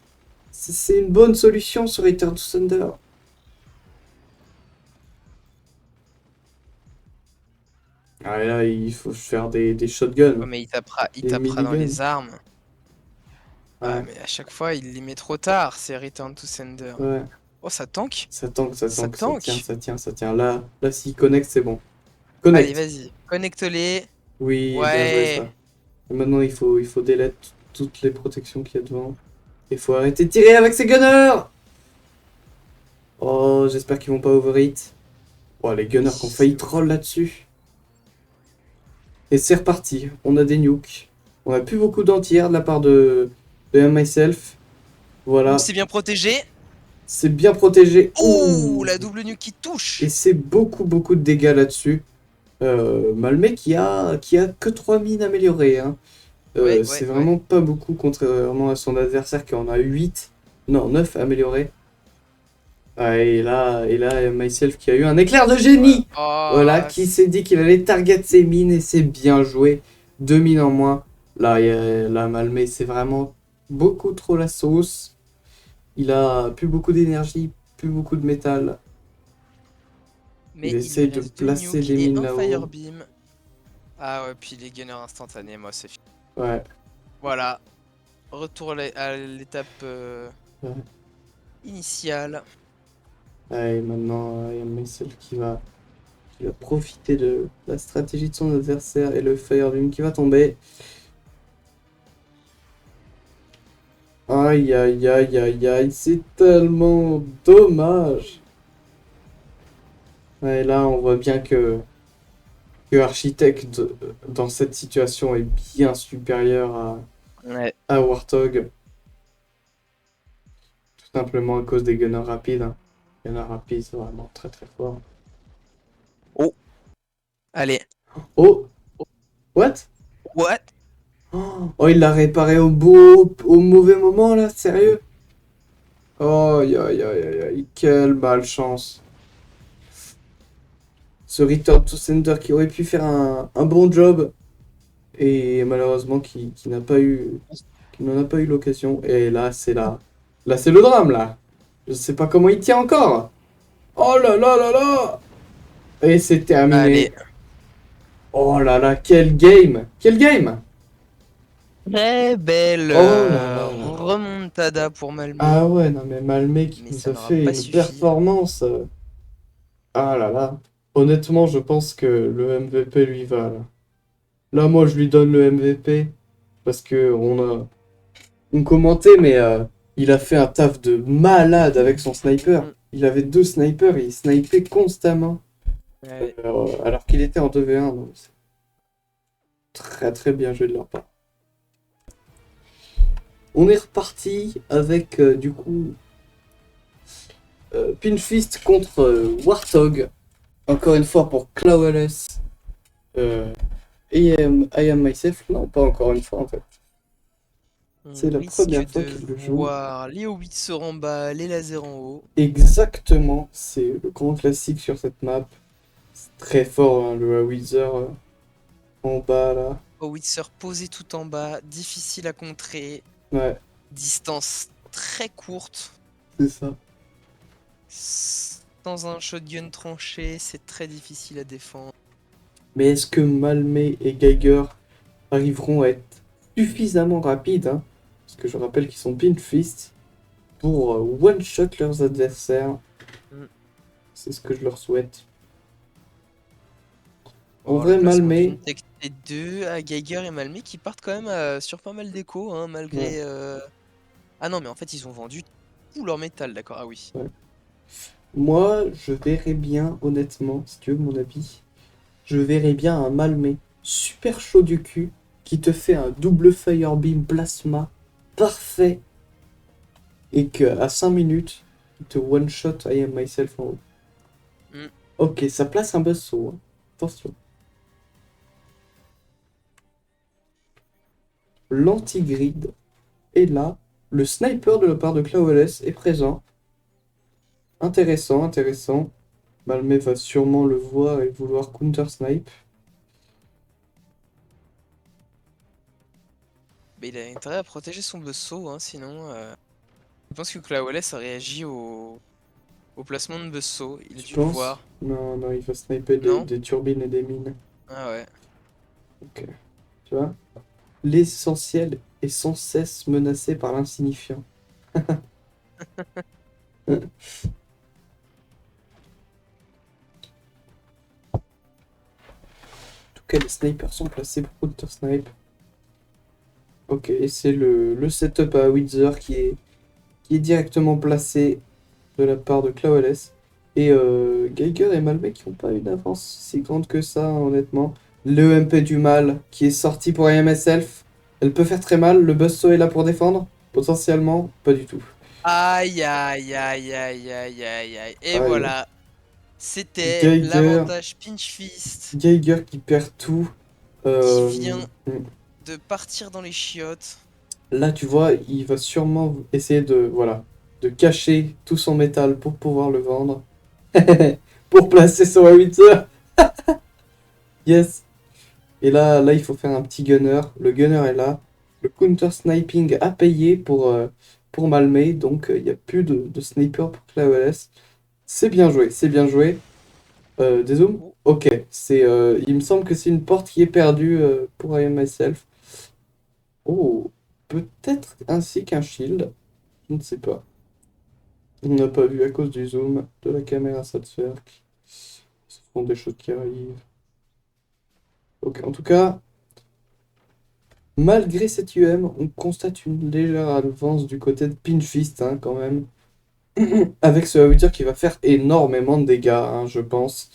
C'est une bonne solution, ce Return to Sender. Ah, et là, il faut faire des shotguns. Ouais, mais il tapera Des dans miniguns. les armes. Ah, Ouais, mais à chaque fois, il les met trop tard, c'est Return to Sender. ouais. Oh, ça tank. Ça tank, ça Ça tank, ça tank. tient, ça tient, ça tient. Là, s'il connecte, c'est bon. Allez, Connecte. vas-y. Connecte-les. Oui, bien joué Ouais. ça. Et maintenant, il faut delete toutes les protections qu'il y a devant. Il faut arrêter de tirer avec ces gunners. Oh, j'espère qu'ils vont pas overhit. Oh, les gunners qui ont failli troll là-dessus. Et c'est reparti. On a des nukes. On a plus beaucoup d'anti-air de la part de Myself. Voilà. C'est bien protégé. C'est bien protégé. Oh, Ouh. la double nuque qui touche. Et c'est beaucoup de dégâts là-dessus. Malmé qui a que 3 mines améliorées. Hein. C'est vraiment pas beaucoup, contrairement à son adversaire qui en a 8. Non, 9 améliorés. Ah, et là, Myself qui a eu un éclair de génie. Oh, Voilà, qui s'est dit qu'il allait target ses mines et c'est bien joué. 2 mines en moins. Là, Malmé, c'est vraiment beaucoup trop la sauce. Il a plus beaucoup d'énergie, plus beaucoup de métal. mais il essaie de reste deux placer nukes des et mines un là-haut. Firebeam. Ah ouais, puis les gunners instantanés, moi c'est fini. Ouais. Voilà. Retour à l'étape Ouais. initiale. Et maintenant, il y a Myself qui va profiter de la stratégie de son adversaire et le Firebeam qui va tomber. Aïe, aïe, aïe, aïe, aïe, c'est tellement dommage. Et là, on voit bien que Architect, dans cette situation, est bien supérieur Ouais. à Warthog. Tout simplement à cause des gunners rapides. Hein. Les gunners rapides, c'est vraiment très très fort. Allez. Oh! What? What? Oh, il l'a réparé au mauvais moment là, sérieux? Oh, aïe, aïe, aïe, aïe, aïe, quelle malchance. Ce Return to Sender qui aurait pu faire un bon job et malheureusement qui n'en a pas eu l'occasion. Et là, c'est le drame là. Je sais pas comment il tient encore. Oh là là là là! Et c'est terminé. Allez. Oh là là, quel game! Quel game! Très belle Oh là là là là. remontada pour Malmé. Ah ouais, non mais Malmé qui Mais nous ça a n'aura fait pas une suffi. performance. Ah là là. Honnêtement, je pense que le MVP lui va là. Là, moi, je lui donne le MVP parce que on commentait, mais il a fait un taf de malade avec son sniper. Mm. Il avait 2 snipers et il snipait constamment. Ouais. Alors qu'il était en 2v1. Donc c'est très très bien joué de leur part. On est reparti avec du coup Pinfist contre Warthog. Encore une fois pour Clawless. I am myself. Non, pas encore une fois en fait. C'est la première fois qu'il le joue. Voir les howitzers en bas, les lasers en haut. Exactement, c'est le grand classique sur cette map. C'est très fort, hein, le Howitzer en bas là. Howitzer posé tout en bas, difficile à contrer, Ouais, distance très courte. c'est ça. Sans un shotgun tranché, c'est très difficile à défendre. Mais est-ce que Malmé et Geiger arriveront à être suffisamment rapides, hein, parce que je rappelle qu'ils sont Pinfist, pour one-shot leurs adversaires. Mm. C'est ce que je leur souhaite. On En va voir vrai, le placement Malmé, d'une Tech T2 à Geiger et Malmé qui partent quand même sur pas mal d'écho, hein, malgré... Ah non, mais en fait, ils ont vendu tout leur métal, d'accord, ah oui. ouais. Moi, je verrais bien, honnêtement, si tu veux mon avis, je verrais bien un Malmé super chaud du cul qui te fait un double Firebeam plasma parfait et qu'à 5 minutes, il te one-shot I am myself en haut. Mm. Ok, ça place un buzzsaw, hein. Attention. L'anti-grid est là. Le sniper de la part de Clawless est présent. Intéressant, intéressant. Malmé va sûrement le voir et vouloir counter-snipe. Mais il a intérêt à protéger son buzzsaw, hein, sinon... Je pense que Clawless a réagi au placement de buzzsaw, il a Tu dû le penses? voir. Non, non, il va sniper Non? des turbines et des mines. Ah ouais. Ok. Tu vois? L'essentiel est sans cesse menacé par l'insignifiant. En tout cas, les snipers sont placés pour counter-snipe. Ok, et c'est le setup à Windsor qui est directement placé de la part de Clawless. Et Geiger et Malmé qui n'ont pas une avance si grande que ça, hein, honnêtement. Le MP du mal qui est sorti pour IMSelf. Elle peut faire très mal. Le Buzzsaw est là pour défendre. Potentiellement, pas du tout. Aïe aïe aïe aïe aïe aïe aïe. Et Aïe. voilà. C'était Geiger, l'avantage Pinch Fist Geiger qui perd tout. qui Euh, vient hmm. de partir dans les chiottes. Là, tu vois, il va sûrement essayer de, voilà, de cacher tout son métal pour pouvoir le vendre. Pour placer son howitzer. Yes. Et là, il faut faire un petit gunner. Le gunner est là. Le counter sniping a payé pour Malmé. Donc, il n'y a plus de sniper pour Clawless. C'est bien joué, c'est bien joué. Des zooms? Oh, Ok. Il me semble que c'est une porte qui est perdue pour I Am Myself. Oh, peut-être ainsi qu'un shield. Je ne sais pas. On n'a pas vu à cause du zoom de la caméra Satswerk. Ce sont des choses qui arrivent. Ok, en tout cas, malgré cette UM, on constate une légère avance du côté de Pinfist, hein, quand même. Avec ce Howitzer qui va faire énormément de dégâts, hein, je pense.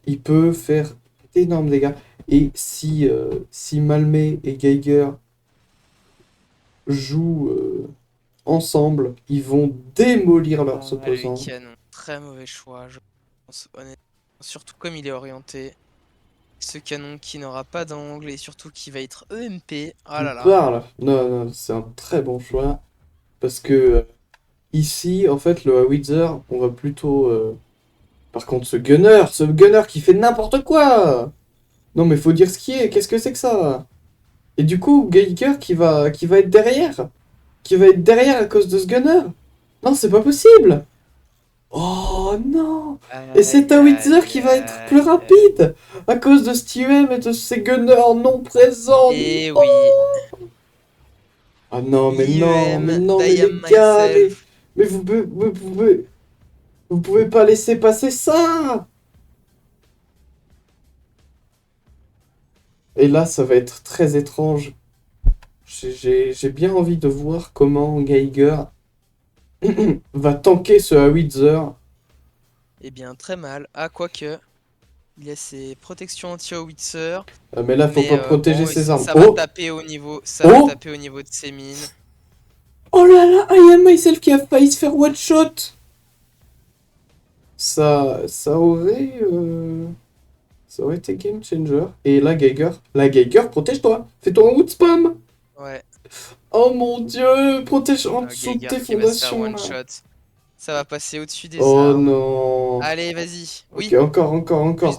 Il peut faire d'énormes dégâts. Et si Malmé et Geiger jouent ensemble, ils vont démolir leurs ah, le opposants. canon. Très mauvais choix, je pense, honnêtement. Surtout comme il est orienté. Ce canon qui n'aura pas d'angle et surtout qui va être EMP. Ah Tu là là. parles? Non, non, c'est un très bon choix. Parce que ici, en fait, le Howitzer, on va plutôt. Par contre, ce gunner qui fait n'importe quoi! Non, mais faut dire ce qui est, qu'est-ce que c'est que ça? Et du coup, Geiger qui va être derrière. Qui va être derrière à cause de ce gunner. Non, c'est pas possible! Oh non! Et c'est Aïe, un Wither qui aïe, va être plus aïe. rapide à cause de Steven et de ses gunners non présents. Et oui, Ah non, mais non, mais l'IEM, non, mais I am les gars, myself. mais vous pouvez pas laisser passer ça! Et là, ça va être très étrange. J'ai bien envie de voir comment Geiger va tanker ce Howitzer. Eh bien, très mal. Ah, quoique, il y a ses protections anti-howitzer. Mais là, faut Mais pas protéger bon, ses armes. ça va Oh! taper au niveau, ça va Oh! taper au niveau de ses mines. Oh là là, I am myself qui a failli se faire one shot! Ça aurait été game changer. Et la Geiger, protège-toi! Fais-toi un wood spam! Ouais, Oh mon dieu! Protège en dessous de Geiger tes qui va se faire fondations one là! shot. Ça va passer au-dessus des Oh arbres. non! Allez, vas-y. Ok, Oui, plus encore.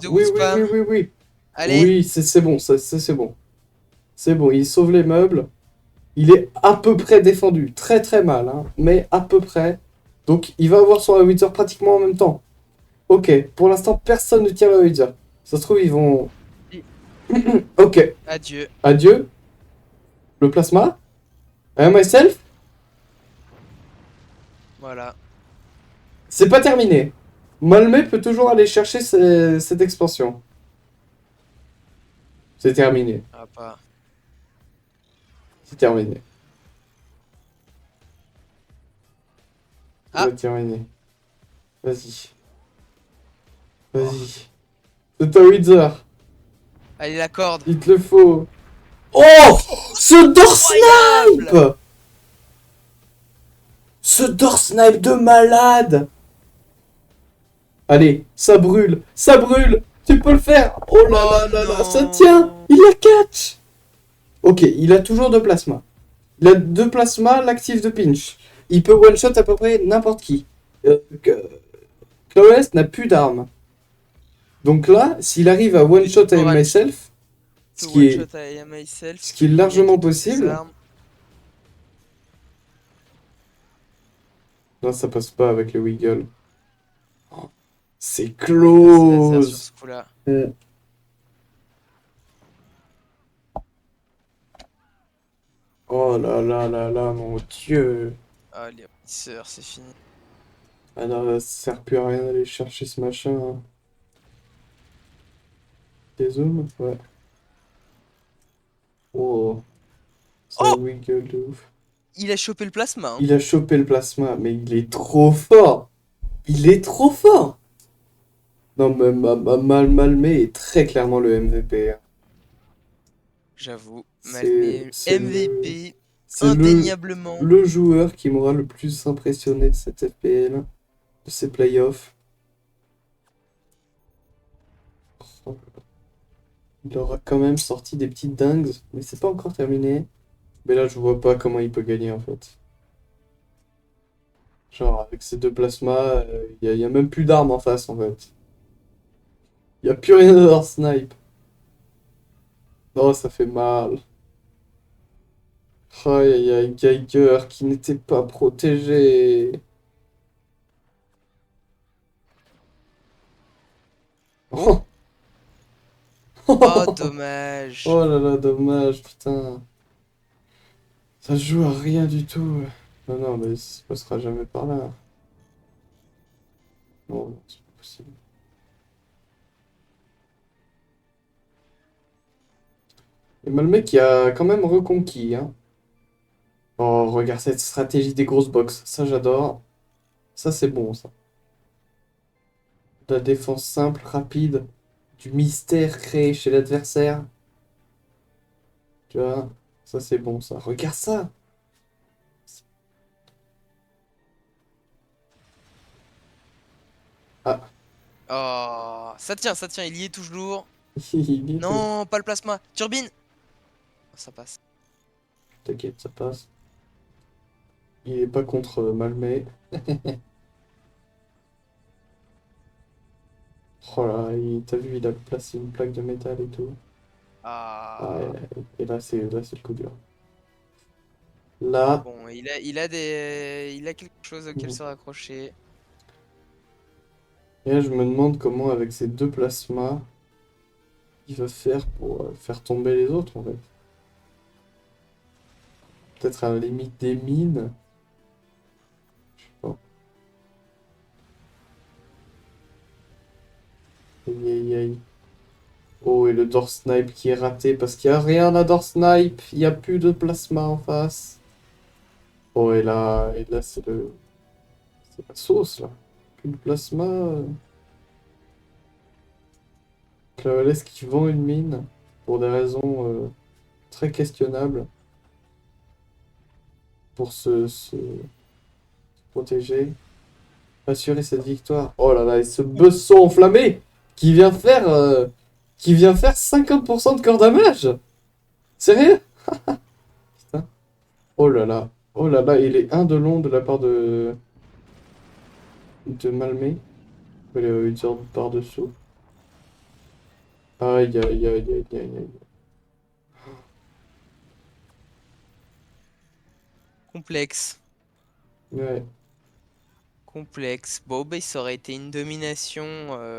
de Oui, wood oui, oui, spam. oui, oui. Allez. Oui, c'est bon, c'est bon. C'est bon, il sauve les meubles. Il est à peu près défendu. Très très mal, hein, mais à peu près. Donc il va avoir son Howitzer pratiquement en même temps. Ok, pour l'instant, personne ne tire le Howitzer. Ça se trouve, ils vont... Ok, Adieu. adieu. Le plasma. I am myself. Voilà. C'est pas terminé. Malmé peut toujours aller chercher cette expansion. C'est terminé. Ah, pas. C'est terminé. Ah. C'est terminé. Vas-y. Vas-y. C'est un Wither. Allez, la corde. Il te le faut. Oh! Ce door snipe! Ce door snipe de malade! Allez, ça brûle! Ça brûle! Tu peux le faire! Oh là là là là, ça tient! Il a catch! Ok, il a toujours deux plasmas. Il a deux plasmas, l'actif de pinch. Il peut one-shot à peu près n'importe qui. Chloé n'a plus d'armes. Donc là, s'il arrive à one-shot I am myself, ce qui est largement possible. Non, ça passe pas avec le wiggle. Oh, c'est close. Oh là là là là, mon dieu. Ah, les sœurs, c'est fini. Ah non, ça sert plus à rien d'aller chercher ce machin. Hein. Des zooms? Ouais. Oh. Ça Oh! wiggle de ouf. Il a chopé le plasma. Hein. Il a chopé le plasma, mais il est trop fort. Il est trop fort. Non, mais Malmé est très clairement le MVP. Hein. J'avoue. C'est MVP. C'est Indéniablement. le joueur qui m'aura le plus impressionné de cette FPL, de ces playoffs. Il aura quand même sorti des petites dingues, mais c'est pas encore terminé. Mais là, je vois pas comment il peut gagner en fait. Genre, avec ces deux plasmas, il y a même plus d'armes en face en fait. Il y a plus rien de leur snipe. Oh, ça fait mal. Aïe aïe aïe, Geiger qui n'était pas protégé. Oh, Oh, dommage. oh là là, dommage, putain. Ça se joue à rien du tout. Non, non, mais ça passera jamais par là. Non, c'est pas possible. Et mais le mec, il a quand même reconquis, hein. Oh, regarde cette stratégie des grosses box. Ça, j'adore. Ça, c'est bon, ça. De la défense simple, rapide. Du mystère créé chez l'adversaire. Tu vois? Ça, c'est bon, ça. Regarde ça! Ah, Oh, ça tient, il y est toujours. il est Non, pas le plasma. Turbine. Ça passe. T'inquiète, ça passe. Il est pas contre Malmé. Oh là, t'as vu, il a placé une plaque de métal et tout. Ah. Et là, c'est le coup dur. Là, Bon, il a quelque chose auquel se raccrocher. Et là, je me demande comment, avec ces deux plasmas, il va faire pour faire tomber les autres, en fait. Peut-être à la limite des mines. Je sais pas. Aïe, aïe, aïe. Oh, et le door snipe qui est raté parce qu'il n'y a rien à door snipe. Il n'y a plus de plasma en face. Oh, et là c'est la sauce, là. Plus de plasma. Clavalesque qui vend une mine pour des raisons très questionnables pour se protéger. Assurer cette victoire. Oh là là, et ce bosson enflammé qui vient faire, qui vient faire 50% de corps damage. Sérieux? Putain. Oh là là. Oh là là, il est un de long de la part de Malmé. Il a une sorte par-dessous. Aïe, aïe, aïe, aïe, aïe, aïe. Complexe. Ouais, Complexe. Bon, bah, ça aurait été une domination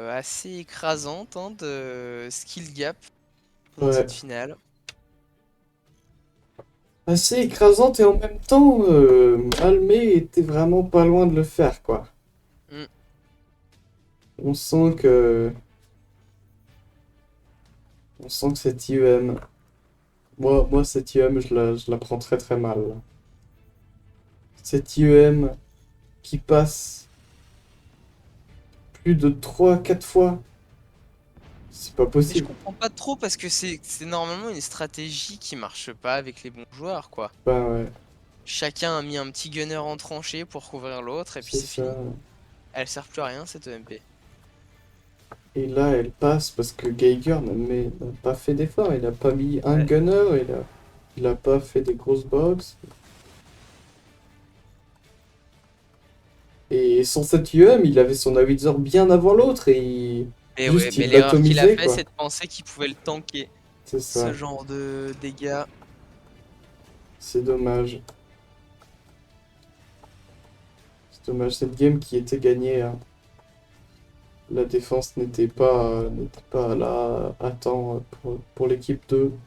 assez écrasante hein, de Skill Gap dans ouais. cette finale. Assez écrasante et en même temps, Malmé était vraiment pas loin de le faire, quoi. Mm. On sent que... On sent que cette IEM... Moi cette IEM, je la prends très très mal, là. Cette IEM qui passe plus de 3 4 fois, c'est pas Mais je possible. comprends pas trop parce que c'est normalement une stratégie qui marche pas avec les bons joueurs, quoi. Ben ouais, Chacun a mis un petit gunner en tranchée pour couvrir l'autre et puis c'est c'est ça. fini. Elle sert plus à rien cette EMP. Et là, elle passe parce que Geiger n'a pas fait d'effort. Il a pas mis un Ouais. gunner, il a pas fait des grosses box. Et sans cette UM, il avait son Howitzer bien avant l'autre et Et ouais, juste mais il l'erreur qu'il a l'atomisait fait, quoi. c'est de penser qu'il pouvait le tanker. C'est Ce ça, genre de dégâts. c'est dommage. C'est dommage, cette game qui était gagnée, hein. La défense n'était pas là à temps pour l'équipe 2.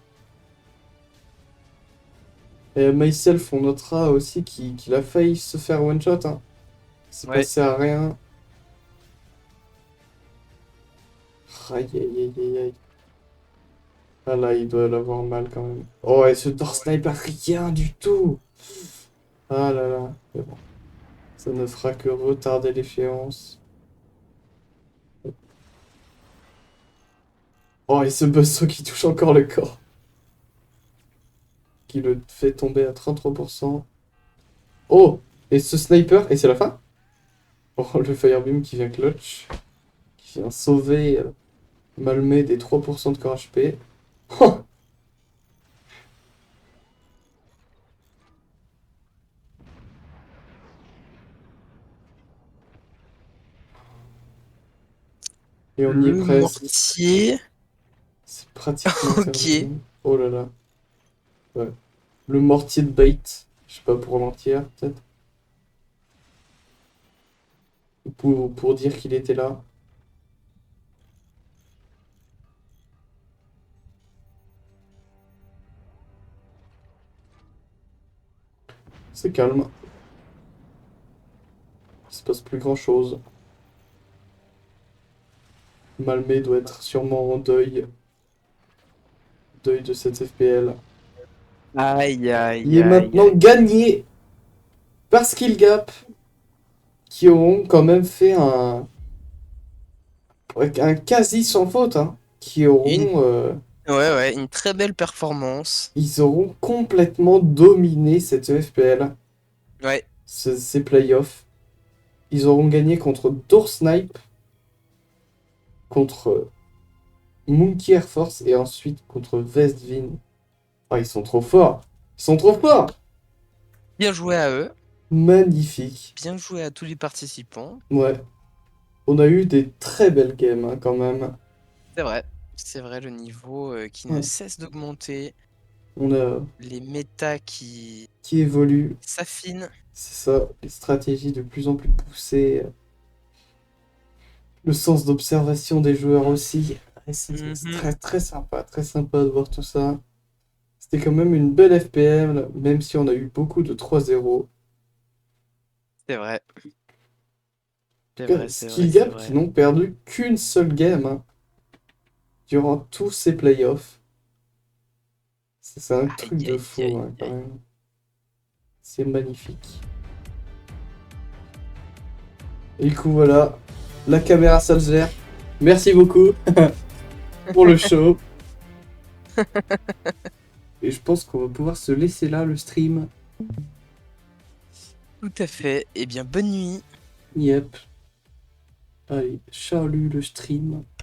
Et Myself, on notera aussi qu'il a failli se faire one shot, hein. C'est Ouais. passé à rien. Aïe aïe aïe aïe aïe. Ah là, il doit l'avoir mal quand même. Oh, et ce door sniper, rien du tout. Ah là là. Mais bon, ça ne fera que retarder l'échéance. Oh, et ce buzzsaw qui touche encore le corps. Qui le fait tomber à 33%. Oh, et ce sniper, et c'est la fin? Oh, le Firebeam qui vient clutch. Qui vient sauver Malmé des 3% de corps HP. Oh, et on y est Le presque. mortier. C'est pratiquement Ok. terminé. Oh là là. Ouais. Le mortier de bait. Je sais pas pour l'entière, peut-être. Pour dire qu'il était là. C'est calme. Il se passe plus grand-chose. Malmé doit être sûrement en deuil. Deuil de cette FPL. Aïe, Il aïe, est aïe, maintenant aïe. gagné par Skill Gap, qui auront quand même fait un quasi sans faute, hein. Qui Une... auront, Ouais, une très belle performance. ils auront complètement dominé cette FPL, Ouais. ces playoffs. Ils auront gagné contre Doorsnipe, contre Monkey Air Force et ensuite contre Vestvin. Ah, ils sont trop forts! Ils sont trop forts! Bien joué à eux. Magnifique. Bien joué à tous les participants. Ouais, on a eu des très belles games hein, quand même. C'est vrai. C'est vrai, le niveau qui ne Ouais. cesse d'augmenter. On a Les méta qui qui évolue, s'affinent. c'est ça, les stratégies de plus en plus poussées. Le sens d'observation des joueurs aussi. Ouais, c'est Mhm. très sympa de voir tout ça. C'était quand même une belle FPL, même si on a eu beaucoup de 3-0. C'est vrai, c'est En tout cas, vrai, c'est vrai, Skill c'est Gap qui vrai. n'ont perdu qu'une seule game hein, durant tous ces playoffs. C'est un Aïe, truc de aïe, fou aïe, hein, quand aïe. même. C'est magnifique. Et du coup, voilà, la caméra ça le gère. Merci beaucoup pour le show. Et je pense qu'on va pouvoir se laisser là le stream. Tout à fait. Eh bien, bonne nuit. Yep. Allez, salut le stream.